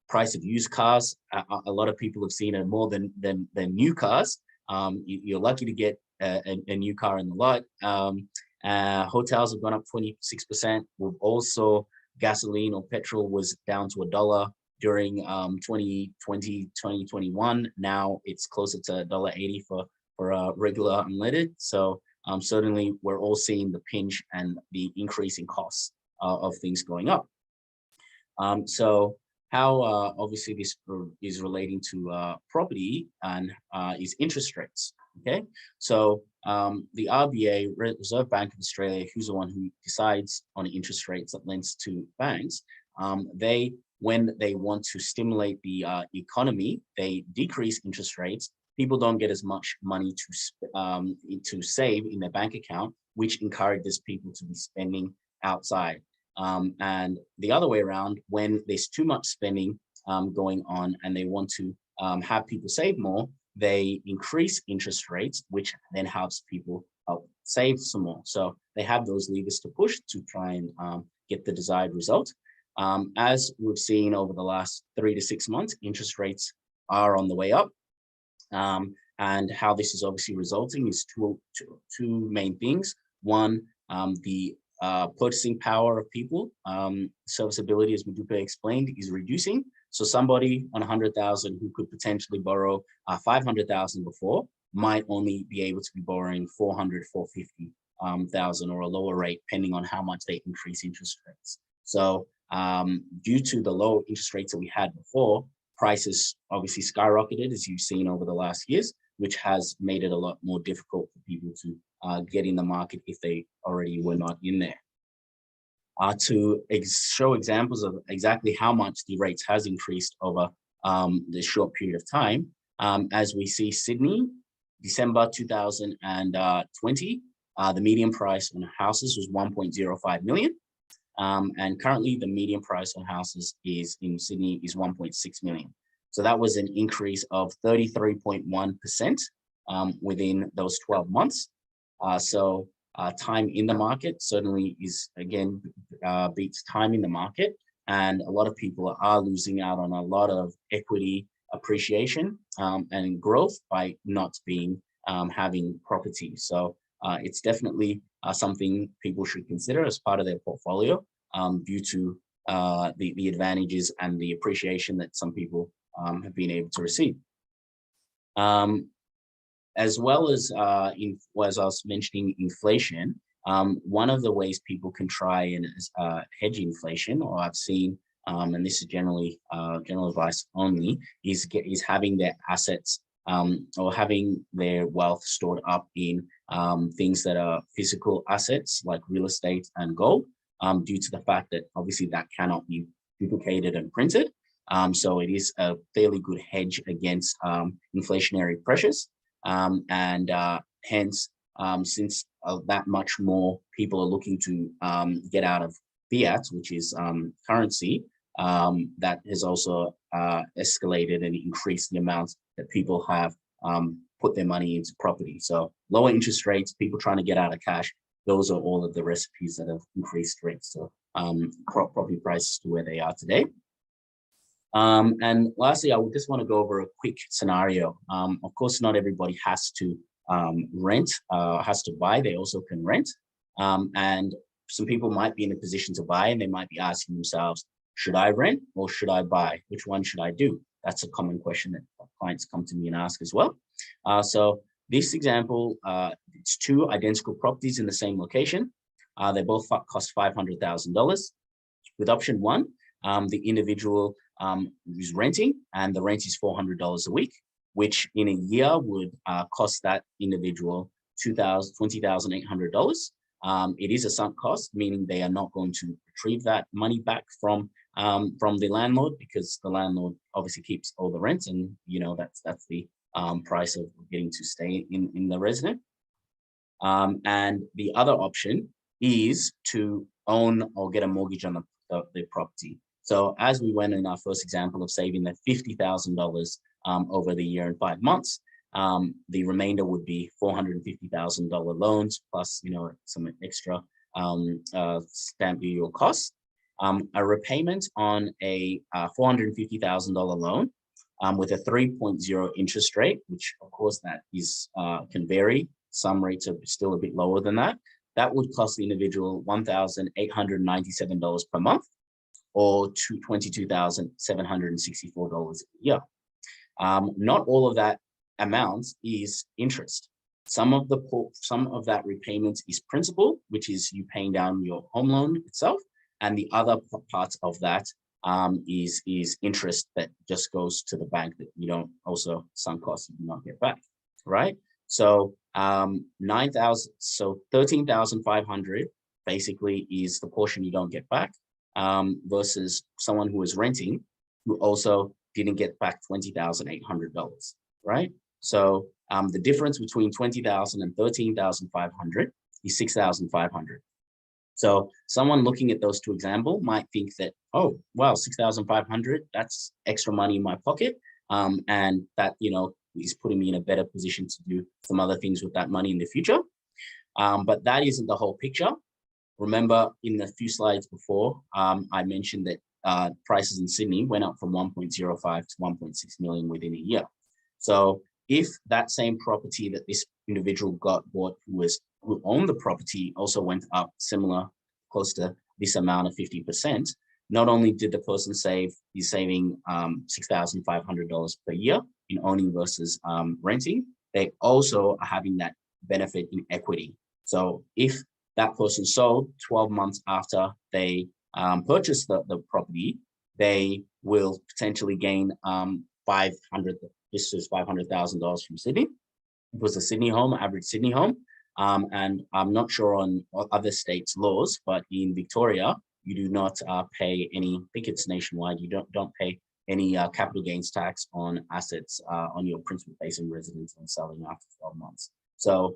Price of used cars, a lot of people have seen it more than new cars. You're lucky to get a new car in the lot. Hotels have gone up 26%. We've also, gasoline or petrol was down to $1 during 2020, 2021. Now it's closer to $1.80 for a regular unleaded. So certainly we're all seeing the pinch and the increase in costs of things going up. So how obviously this is relating to property and is interest rates, okay? So the RBA, Reserve Bank of Australia, who's the one who decides on interest rates that lends to banks, when they want to stimulate the economy, they decrease interest rates. People don't get as much money to save in their bank account, which encourages people to be spending outside. And the other way around, when there's too much spending going on and they want to have people save more, they increase interest rates, which then helps people save some more. So they have those levers to push to try and get the desired result. As we've seen over the last 3 to 6 months, interest rates are on the way up. And how this is obviously resulting is two main things. One, the purchasing power of people, serviceability, as Modupe explained, is reducing. So somebody on 100,000 who could potentially borrow 500,000 before might only be able to be borrowing 400, 450,000 or a lower rate, depending on how much they increase interest rates. So due to the low interest rates that we had before, prices obviously skyrocketed, as you've seen over the last years, which has made it a lot more difficult for people to get in the market if they already were not in there. To show examples of exactly how much the rates has increased over this short period of time, as we see Sydney, December 2020, the median price on houses was 1.05 million. And currently the median price on houses in Sydney is 1.6 million. So that was an increase of 33.1% within those 12 months. So time in the market certainly is, again, beats time in the market. And a lot of people are losing out on a lot of equity appreciation and growth by not being having property. So it's definitely something people should consider as part of their portfolio due to the advantages and the appreciation that some people have been able to receive. As well as, as I was mentioning, inflation, one of the ways people can try and hedge inflation, or I've seen, and this is generally general advice only, is having their assets or having their wealth stored up in things that are physical assets like real estate and gold, due to the fact that obviously that cannot be duplicated and printed. So it is a fairly good hedge against inflationary pressures. And hence, since that much more people are looking to get out of fiat, which is currency, that has also escalated and increased the amount that people have put their money into property. So lower interest rates, people trying to get out of cash, those are all of the recipes that have increased rates to property prices to where they are today. And lastly, I would just want to go over a quick scenario. Of course, not everybody has to rent, has to buy, they also can rent. And some people might be in a position to buy and they might be asking themselves, should I rent or should I buy? Which one should I do? That's a common question that clients come to me and ask as well. So this example, it's two identical properties in the same location. They both cost $500,000. With option one, the individual is renting and the rent is $400 a week, which in a year would cost that individual $20,800. It is a sunk cost, meaning they are not going to retrieve that money back from the landlord, because the landlord obviously keeps all the rent, and you know that's the price of getting to stay in the resident. And the other option is to own or get a mortgage on the property. So as we went in our first example of saving the $50,000 over the year and 5 months, the remainder would be $450,000 loans plus, you know, some extra stamp duty or costs. A repayment on a $450,000 loan with a 3.0 interest rate, which of course that is can vary. Some rates are still a bit lower than that. That would cost the individual $1,897 per month, or $22,764 a year. Not all of that amount is interest. Some of that repayment is principal, which is you paying down your home loan itself, and the other parts of that is interest that just goes to the bank that you don't also sunk costs you do not get back, right? So $13,500 basically is the portion you don't get back, versus someone who is renting who also didn't get back $20,800, right? So the difference between $20,000 and $13,500 is $6,500. So someone looking at those two examples might think that, oh, wow, $6,500, that's extra money in my pocket. And that, you know, is putting me in a better position to do some other things with that money in the future. But that isn't the whole picture. Remember, in the few slides before, I mentioned that prices in Sydney went up from 1.05 to 1.6 million within a year. So if that same property that this individual bought who owned the property also went up similar, close to this amount of 50%, not only did the person he's saving $6,500 per year in owning versus renting, they also are having that benefit in equity. So if that person sold 12 months after they purchased the property, they will potentially gain $500,000 from Sydney. It was a Sydney home, average Sydney home. And I'm not sure on other states' laws, but in Victoria, you do not pay any, I think it's nationwide, you don't pay any capital gains tax on assets on your principal base in residence and selling after 12 months. So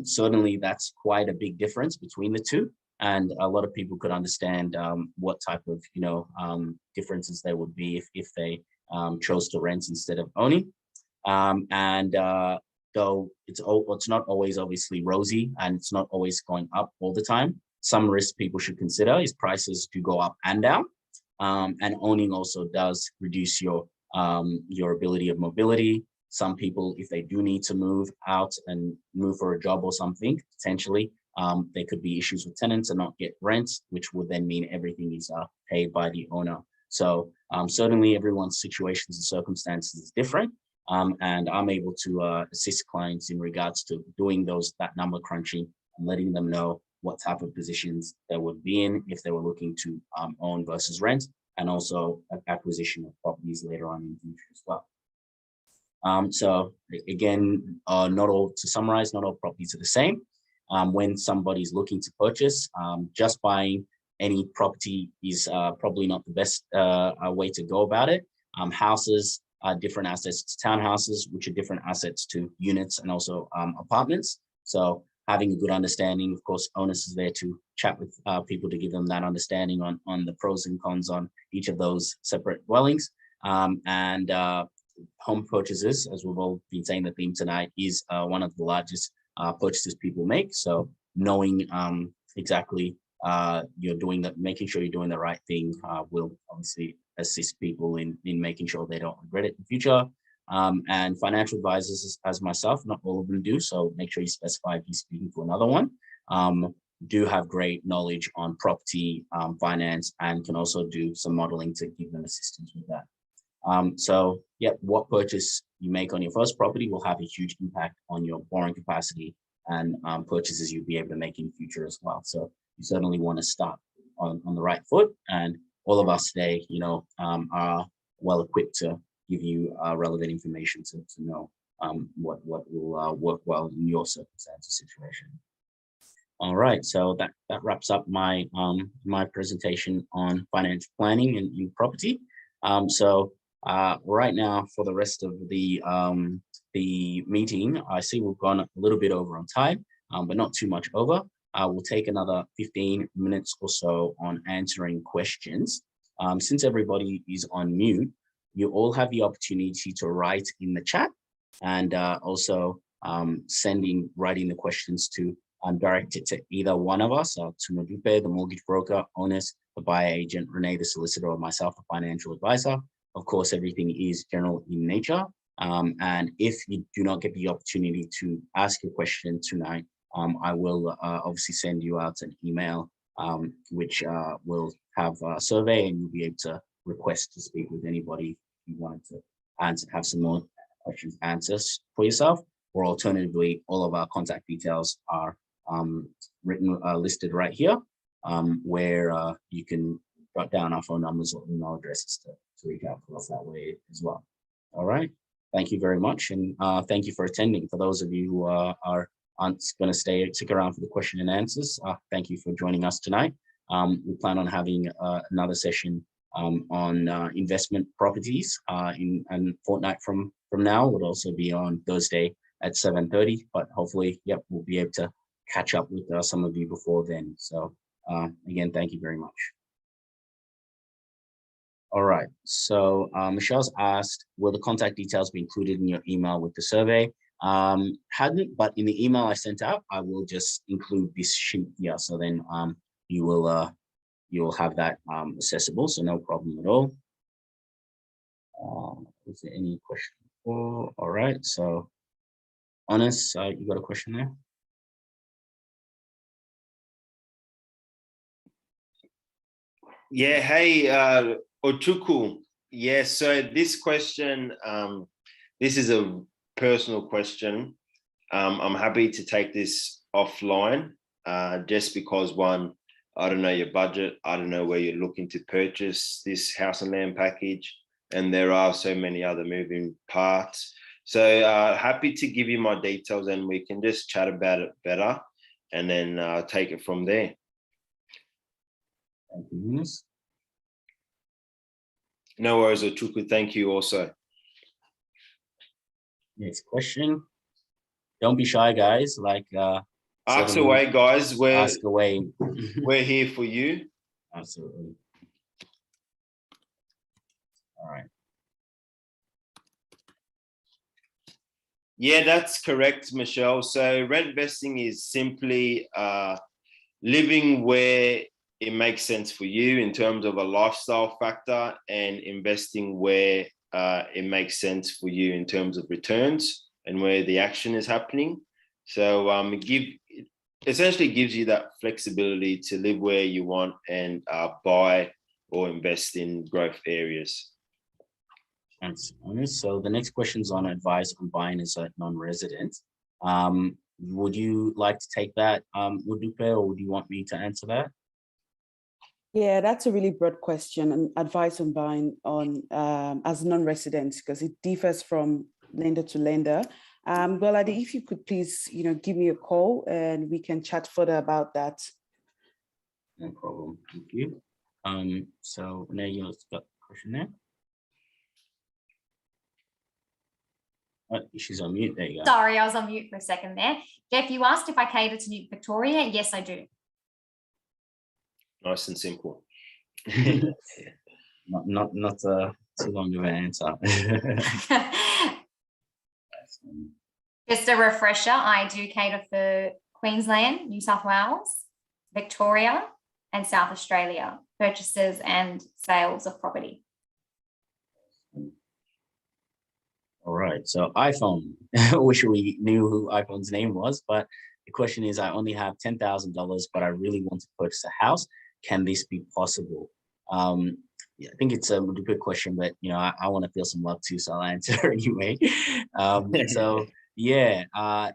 certainly that's quite a big difference between the two. And a lot of people could understand what type of, you know, differences there would be if they chose to rent instead of owning. And though it's not always obviously rosy and it's not always going up all the time. Some risks people should consider is prices do go up and down. And owning also does reduce your ability of mobility. Some people, if they do need to move out and move for a job or something, potentially, there could be issues with tenants and not get rent, which would then mean everything is paid by the owner. So certainly everyone's situations and circumstances is different. And I'm able to assist clients in regards to doing that number crunching and letting them know what type of positions they would be in if they were looking to own versus rent, and also acquisition of properties later on in the future as well. So again, to summarize, not all properties are the same. When somebody's looking to purchase, just buying any property is probably not the best way to go about it. Houses are different assets to townhouses, which are different assets to units and also apartments. So having a good understanding, of course, Onus is there to chat with people to give them that understanding on the pros and cons on each of those separate dwellings. And home purchases, as we've all been saying the theme tonight, is one of the largest purchases people make. So knowing exactly making sure you're doing the right thing will obviously assist people in making sure they don't regret it in the future. And financial advisors, as myself, not all of them do. So make sure you specify if you're speaking to another one. Do have great knowledge on property finance and can also do some modeling to give them assistance with that. So yeah, what purchase you make on your first property will have a huge impact on your borrowing capacity and purchases you'll be able to make in the future as well. So you certainly want to start on the right foot, and all of us today, are well equipped to give you relevant information to know what will work well in your circumstance or situation. All right, so that wraps up my my presentation on financial planning and in property. So right now, for the rest of the meeting, I see we've gone a little bit over on time, but not too much over. We'll take another 15 minutes or so on answering questions. Since everybody is on mute, you all have the opportunity to write in the chat, and also writing the questions to direct it to either one of us, to Modupe, the mortgage broker, Onus, the buyer agent, Renee, the solicitor, or myself, the financial advisor. Of course, everything is general in nature. And if you do not get the opportunity to ask a question tonight, I will obviously send you out an email, which will have a survey, and you'll be able to request to speak with anybody if you wanted to have some more questions answers for yourself, or alternatively, all of our contact details are listed right here, where you can jot down our phone numbers or email addresses to reach out to us that way as well. All right, thank you very much, and thank you for attending. For those of you who aren't going to stick around for the question and answers, thank you for joining us tonight. We plan on having another session on investment properties in a fortnight from now. Would also be on Thursday at 7:30, but hopefully, yep, we'll be able to catch up with some of you before then. So again, thank you very much. All right, so Michelle's asked, will the contact details be included in your email with the survey? Hadn't, but in the email I sent out, I will just include this sheet here. So then you will have that accessible, so no problem at all. Is there any question? All right, so Honest, you got a question there? Yeah, hey, Ochuku. Yeah, so this question, this is a personal question. I'm happy to take this offline, just because one, I don't know your budget, I don't know where you're looking to purchase this house and land package, and there are so many other moving parts. So happy to give you my details and we can just chat about it better and then take it from there. Thank you, Yunus. No worries, Ochuku. Thank you also. Next question. Don't be shy, guys. Like ask away, guys. Ask away. We're here for you. Absolutely. All right. Yeah, that's correct, Michelle. So rent vesting is simply living where it makes sense for you in terms of a lifestyle factor, and investing where it makes sense for you in terms of returns and where the action is happening. So it essentially gives you that flexibility to live where you want and buy or invest in growth areas. Thanks, Onus. So the next question is on advice on buying as a non-resident. Would you like to take that, Modupe, or would you want me to answer that? Yeah, that's a really broad question, and advice on buying on as non-residents, because it differs from lender to lender. Bolade, if you could please, give me a call and we can chat further about that. No problem. Thank you. So now you've got a question there. Oh, she's on mute. There you go. Sorry, I was on mute for a second there. Jeff, you asked if I cater to New Victoria. Yes, I do. Nice and simple. not too long of an answer. Just a refresher, I do cater for Queensland, New South Wales, Victoria, and South Australia, purchases and sales of property. All right, so iPhone. I wish we knew who iPhone's name was, but the question is, I only have $10,000, but I really want to purchase a house. Can this be possible? Yeah, I think it's a good question, but I want to feel some love too, so I'll answer anyway. So yeah,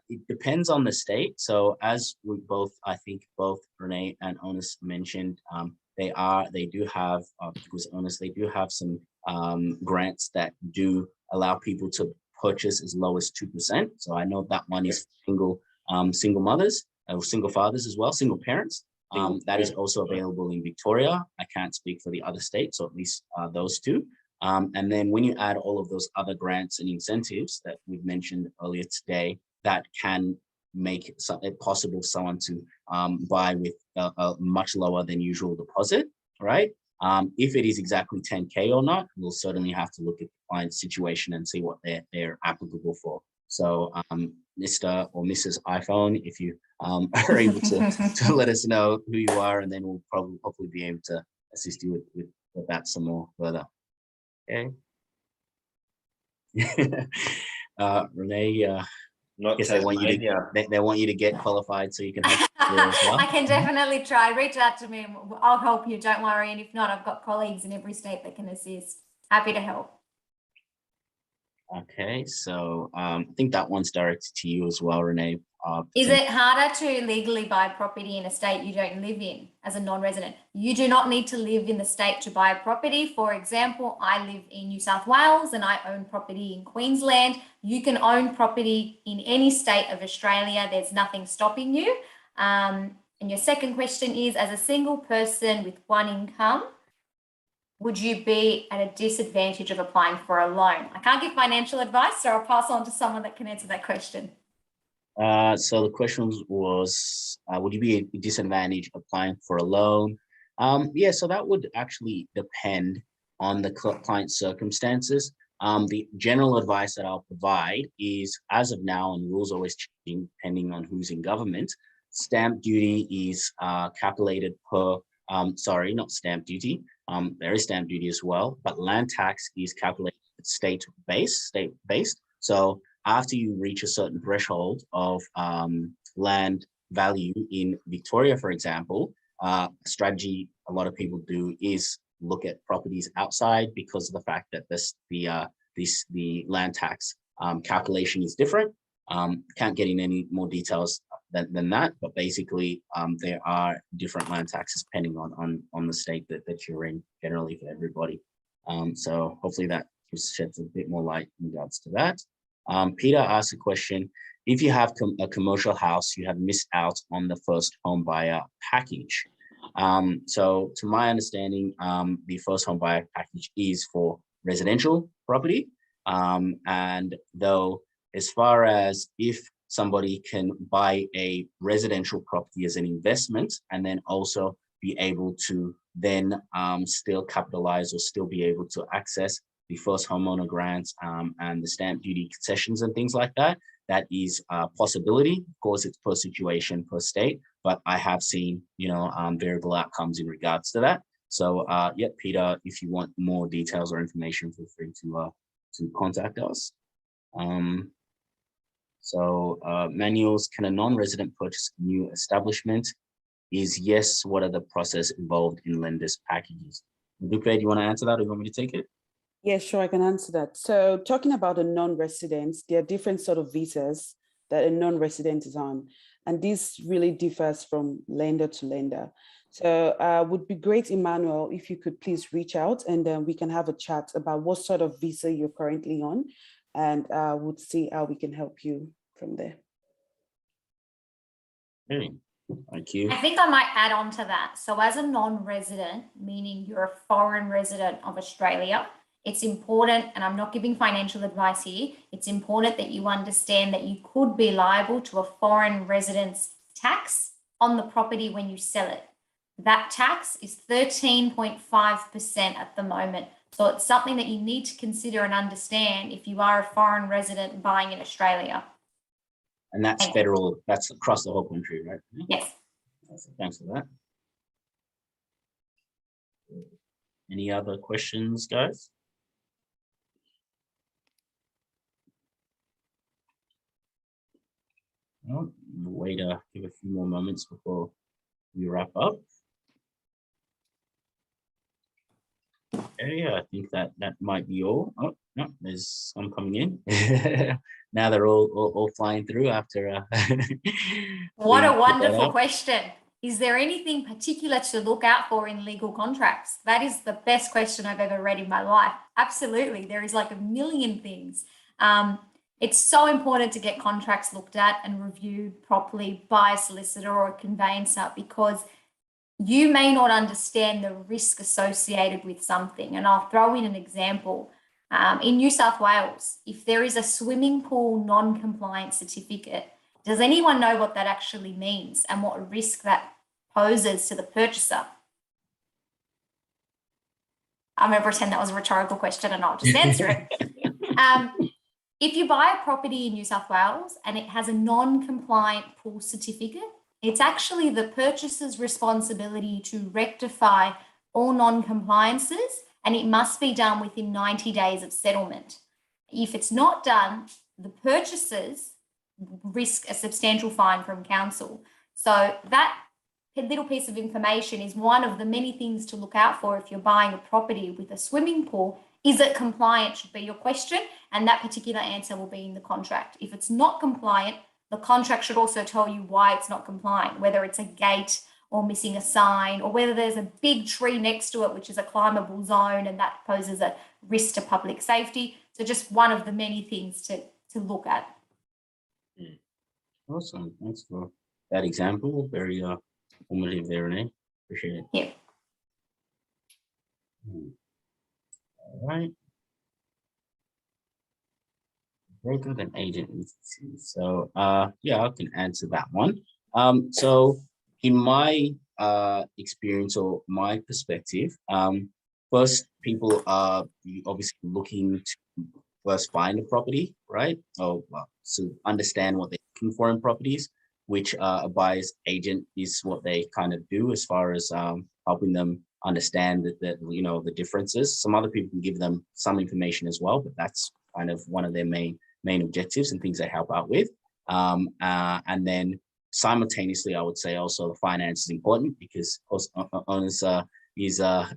it depends on the state. So as we both, I think both Renee and Onus mentioned, they do have, because Onus, they do have some grants that do allow people to purchase as low as 2%. So I know that one is single mothers or single fathers as well, single parents. That is also available in Victoria. I can't speak for the other states, or at least those two. And then when you add all of those other grants and incentives that we've mentioned earlier today, that can make it possible for someone to buy with a much lower than usual deposit, right? If it is exactly 10K or not, we'll certainly have to look at the client's situation and see what they're applicable for. So Mr. or Mrs. iPhone, if you are able to let us know who you are, and then we'll hopefully be able to assist you with that some more further. Okay. Renee, Not yes, they want you to get qualified so you can help as well. I can definitely try. Reach out to me. I'll help you. Don't worry. And if not, I've got colleagues in every state that can assist. Happy to help. Okay, so I think that one's directed to you as well, Renee. Is it harder to legally buy property in a state you don't live in as a non-resident? You do not need to live in the state to buy a property. For example, I live in New South Wales and I own property in Queensland. You can own property in any state of Australia. There's nothing stopping you. And your second question is, as a single person with one income, would you be at a disadvantage of applying for a loan? I can't give financial advice, so I'll pass on to someone that can answer that question. So the question was, would you be at a disadvantage applying for a loan? Yeah, so that would actually depend on the client's circumstances. The general advice that I'll provide is, as of now, and rules always changing depending on who's in government, stamp duty is calculated per, sorry, not stamp duty. There is stamp duty as well, but land tax is calculated state-based. So after you reach a certain threshold of land value in Victoria, for example, a strategy a lot of people do is look at properties outside, because of the fact that the land tax calculation is different. Can't get in any more details than that, but basically there are different land taxes depending on the state that you're in, generally for everybody. So hopefully that sheds a bit more light in regards to that. Peter asked a question: if you have a commercial house, you have missed out on the first home buyer package. So to my understanding, the first home buyer package is for residential property. And though, as far as if somebody can buy a residential property as an investment and then also be able to then still capitalize or still be able to access the first homeowner grants and the stamp duty concessions and things like that, that is a possibility. Of course, it's per situation, per state, but I have seen, variable outcomes in regards to that. So yeah, Peter, if you want more details or information, feel free to contact us. Manuals, can a non-resident purchase a new establishment? Is yes, what are the process involved in lenders packages? Lupe, do you want to answer that or you want me to take it? Yeah, sure, I can answer that. So talking about the non-residents, there are different sort of visas that a non-resident is on. And this really differs from lender to lender. So would be great, Emmanuel, if you could please reach out and then we can have a chat about what sort of visa you're currently on, and we'll see how we can help you from there. Okay, thank you. I think I might add on to that. So as a non-resident, meaning you're a foreign resident of Australia, it's important, and I'm not giving financial advice here, it's important that you understand that you could be liable to a foreign residence tax on the property when you sell it. That tax is 13.5% at the moment. So it's something that you need to consider and understand if you are a foreign resident buying in Australia. And that's federal, that's across the whole country, right? Yes. Thanks for that. Any other questions, guys? Well, we'll wait give a few more moments before we wrap up. Okay, I think that might be all. Oh no, there's some coming in. Now they're all flying through after. What a wonderful question. Is there anything particular to look out for in legal contracts? That is the best question I've ever read in my life. Absolutely, there is like a million things. It's so important to get contracts looked at and reviewed properly by a solicitor or a conveyancer, because you may not understand the risk associated with something. And I'll throw in an example. In New South Wales, if there is a swimming pool non-compliance certificate, does anyone know what that actually means and what risk that poses to the purchaser? I'm going to pretend that was a rhetorical question and I'll just answer it. If you buy a property in New South Wales and it has a non-compliant pool certificate, it's actually the purchaser's responsibility to rectify all non-compliances, and it must be done within 90 days of settlement. If it's not done, the purchasers risk a substantial fine from council. So that little piece of information is one of the many things to look out for if you're buying a property with a swimming pool. Is it compliant should be your question, and that particular answer will be in the contract. If it's not compliant, the contract should also tell you why it's not compliant, whether it's a gate or missing a sign, or whether there's a big tree next to it, which is a climbable zone, and that poses a risk to public safety. So just one of the many things to look at. Awesome, thanks for that example. Very formative there, Renee. Appreciate it. Yeah. All right. Broker than agent. So yeah, I can answer that one. So in my experience or my perspective, first people are obviously looking to first find a property, right? So understand what they're looking for in properties, which a buyer's agent is what they kind of do as far as helping them understand that the differences. Some other people can give them some information as well, but that's kind of one of their main objectives and things they help out with. And then simultaneously, I would say also the finance is important, because of course owners is a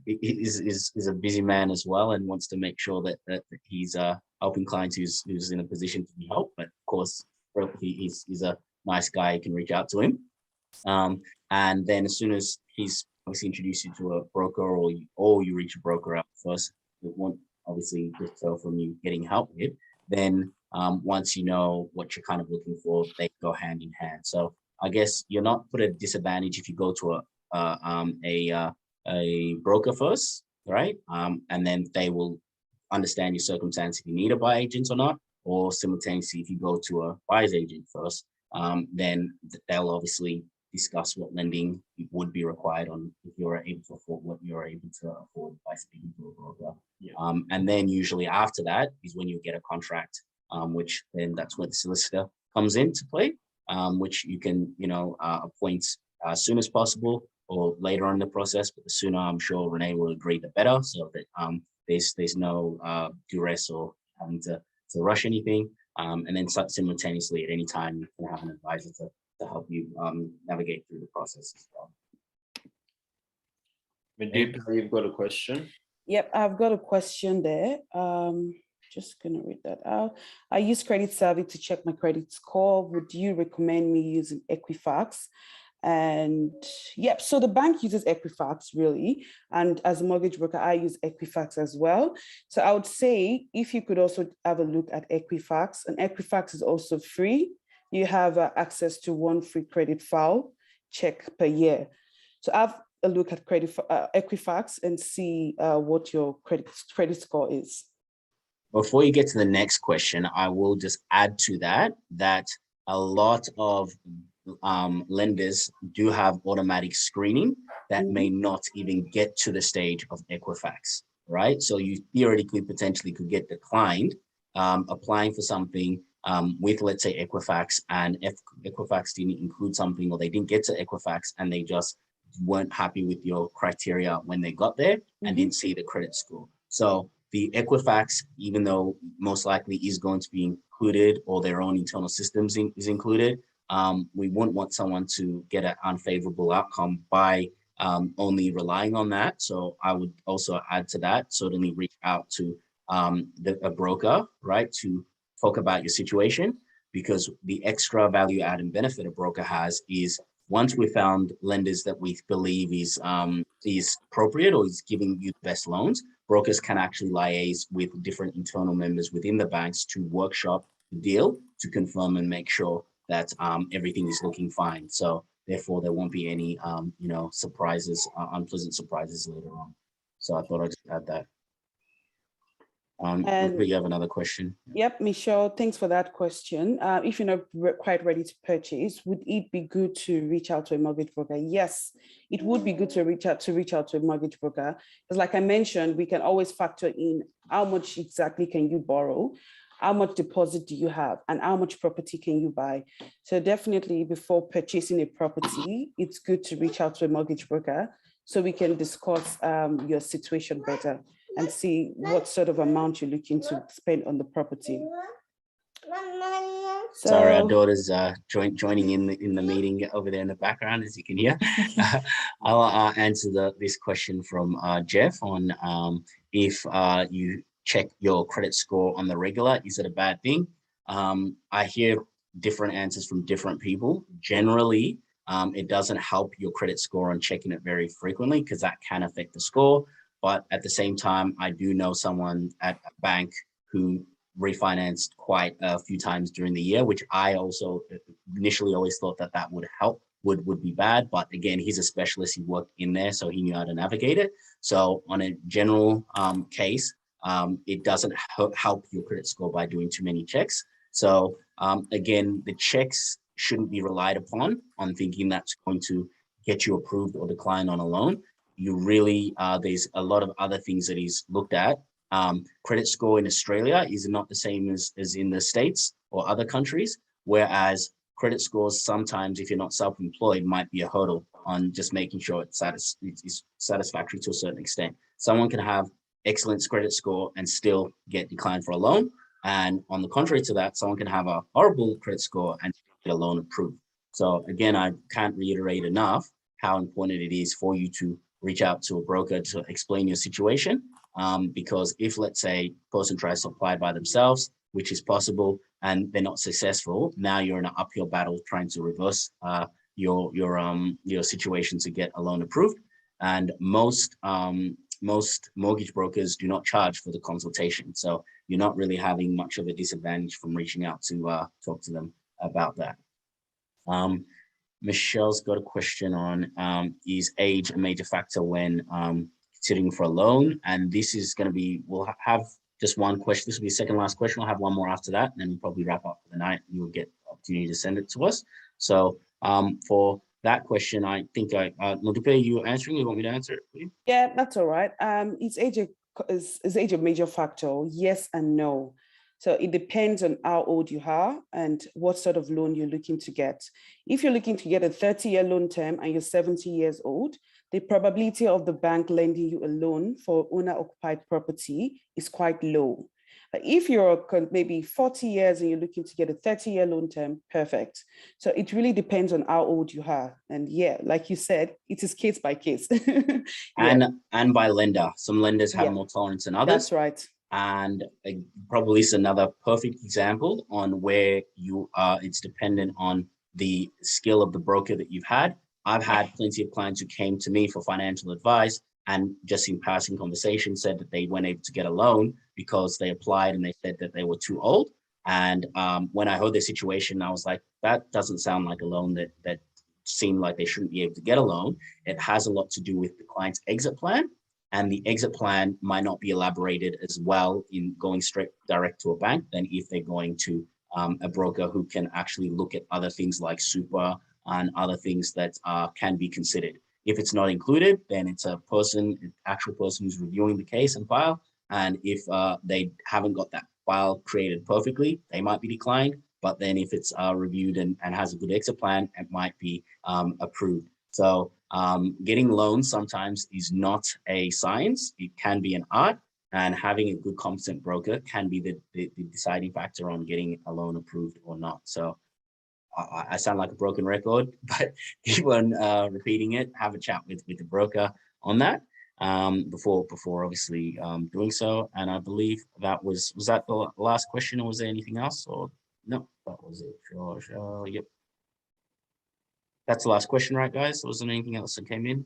busy man as well and wants to make sure that he's helping clients who's in a position to be helped. But of course, he's a nice guy, you can reach out to him. And then as soon as he's obviously introduced you to a broker, or you reach a broker out first, it won't obviously just tell from you getting help with. Then once you know what you're kind of looking for, they go hand in hand. So I guess you're not put at a disadvantage if you go to a broker first, right? And then they will understand your circumstance if you need a buyer agent or not, or simultaneously if you go to a buyer's agent first, then they'll obviously discuss what lending would be required on if you're able to afford what you're able to afford by speaking to a broker. Yeah. And then usually after that is when you get a contract which then that's where the solicitor comes into play, which you can, appoint as soon as possible or later on in the process. But the sooner, I'm sure Renee will agree, the better, so that there's no duress or having to rush anything. And then simultaneously at any time, you can have an advisor to help you navigate through the process as well. Medupa, you've got a question? Yep, I've got a question there. Just gonna read that out. I use Credit Savvy to check my credit score. Would you recommend me using Equifax? And yep, so the bank uses Equifax really. And as a mortgage broker, I use Equifax as well. So I would say if you could also have a look at Equifax, and Equifax is also free. You have access to one free credit file check per year. So have a look at Equifax and see what your credit score is. Before you get to the next question, I will just add to that a lot of lenders do have automatic screening that may not even get to the stage of Equifax, right? So you theoretically potentially could get declined applying for something with, let's say, Equifax, and if Equifax didn't include something, or they didn't get to Equifax and they just weren't happy with your criteria when they got there and didn't see the credit score. So the Equifax, even though most likely is going to be included, or their own internal systems is included, we wouldn't want someone to get an unfavorable outcome by only relying on that. So I would also add to that, certainly reach out to a broker, right, to talk about your situation, because the extra value add and benefit a broker has is, once we found lenders that we believe is appropriate or is giving you the best loans, brokers can actually liaise with different internal members within the banks to workshop the deal to confirm and make sure that everything is looking fine. So therefore, there won't be any surprises, unpleasant surprises later on. So I thought I'd just add that. You have another question? Yep, Michelle, thanks for that question. If you're not quite ready to purchase, would it be good to reach out to a mortgage broker? Yes, it would be good to reach out to a mortgage broker, because like I mentioned, we can always factor in how much exactly can you borrow, how much deposit do you have, and how much property can you buy. So definitely before purchasing a property, it's good to reach out to a mortgage broker so we can discuss your situation better and see what sort of amount you're looking to spend on the property. So, sorry, our daughter's joining in the meeting over there in the background, as you can hear. I'll answer this question from Jeff on if you check your credit score on the regular, is it a bad thing? I hear different answers from different people. Generally, it doesn't help your credit score on checking it very frequently, because that can affect the score. But at the same time, I do know someone at a bank who refinanced quite a few times during the year, which I also initially always thought that would help, would be bad. But again, he's a specialist, he worked in there, so he knew how to navigate it. So on a general case, it doesn't help your credit score by doing too many checks. So again, the checks shouldn't be relied upon on thinking that's going to get you approved or declined on a loan. You really, there's a lot of other things that he's looked at. Credit score in Australia is not the same as in the States or other countries, whereas credit scores sometimes, if you're not self-employed, might be a hurdle on just making sure it's satisfactory to a certain extent. Someone can have excellent credit score and still get declined for a loan. And on the contrary to that, someone can have a horrible credit score and get a loan approved. So again, I can't reiterate enough how important it is for you to reach out to a broker to explain your situation. Because if, let's say, a person tries to apply by themselves, which is possible, and they're not successful, now you're in an uphill battle trying to reverse your situation to get a loan approved. And most mortgage brokers do not charge for the consultation, so you're not really having much of a disadvantage from reaching out to talk to them about that. Michelle's got a question on is age a major factor when considering for a loan? And this is going to be, we'll have just one question. This will be the second last question. I'll have one more after that, and then we'll probably wrap up for the night. You'll get the opportunity to send it to us. So for that question, I think Medupa, you answering? You want me to answer it for you? Yeah, that's all right. Is age a major factor? Yes and no. So it depends on how old you are and what sort of loan you're looking to get. If you're looking to get a 30-year loan term and you're 70 years old, the probability of the bank lending you a loan for owner-occupied property is quite low. But if you're maybe 40 years and you're looking to get a 30-year loan term, perfect. So it really depends on how old you are. And yeah, like you said, it is case by case. Yeah. And by lender. Some lenders have Yeah. more tolerance than others. That's right. And probably is another perfect example on where you are, it's dependent on the skill of the broker that you've had. I've had plenty of clients who came to me for financial advice and just in passing conversation said that they weren't able to get a loan because they applied and they said that they were too old. And when I heard their situation, I was like, that doesn't sound like a loan that seemed like they shouldn't be able to get a loan. It has a lot to do with the client's exit plan. And the exit plan might not be elaborated as well in going straight direct to a bank than if they're going to a broker who can actually look at other things like super and other things that can be considered. If it's not included, then it's a person, an actual person who's reviewing the case and file. And if they haven't got that file created perfectly, they might be declined. But then if it's reviewed and has a good exit plan, it might be approved. So getting loans sometimes is not a science. It can be an art, and having a good competent broker can be the deciding factor on getting a loan approved or not. So I sound like a broken record, but keep on repeating it. Have a chat with the broker on that before obviously doing so. And I believe that was that the last question, or was there anything else? Or no, that was it. Sure. Yep. That's the last question, right, guys? Wasn't anything else that came in?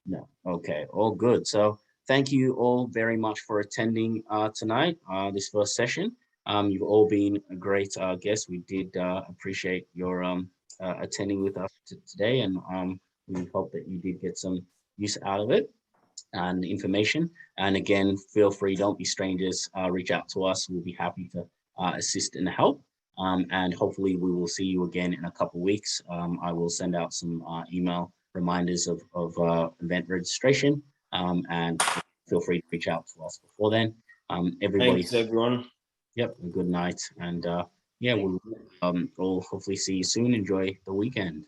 No. Okay, all good. So thank you all very much for attending tonight, this first session. You've all been a great guests. We did appreciate your attending with us today, and we hope that you did get some use out of it and information. And again, feel free, don't be strangers, reach out to us. We'll be happy to assist and help. And hopefully we will see you again in a couple of weeks. I will send out some email reminders of event registration, and feel free to reach out to us before then. Everybody, Thanks, everyone. Yep, a good night. And yeah, we'll hopefully see you soon. Enjoy the weekend.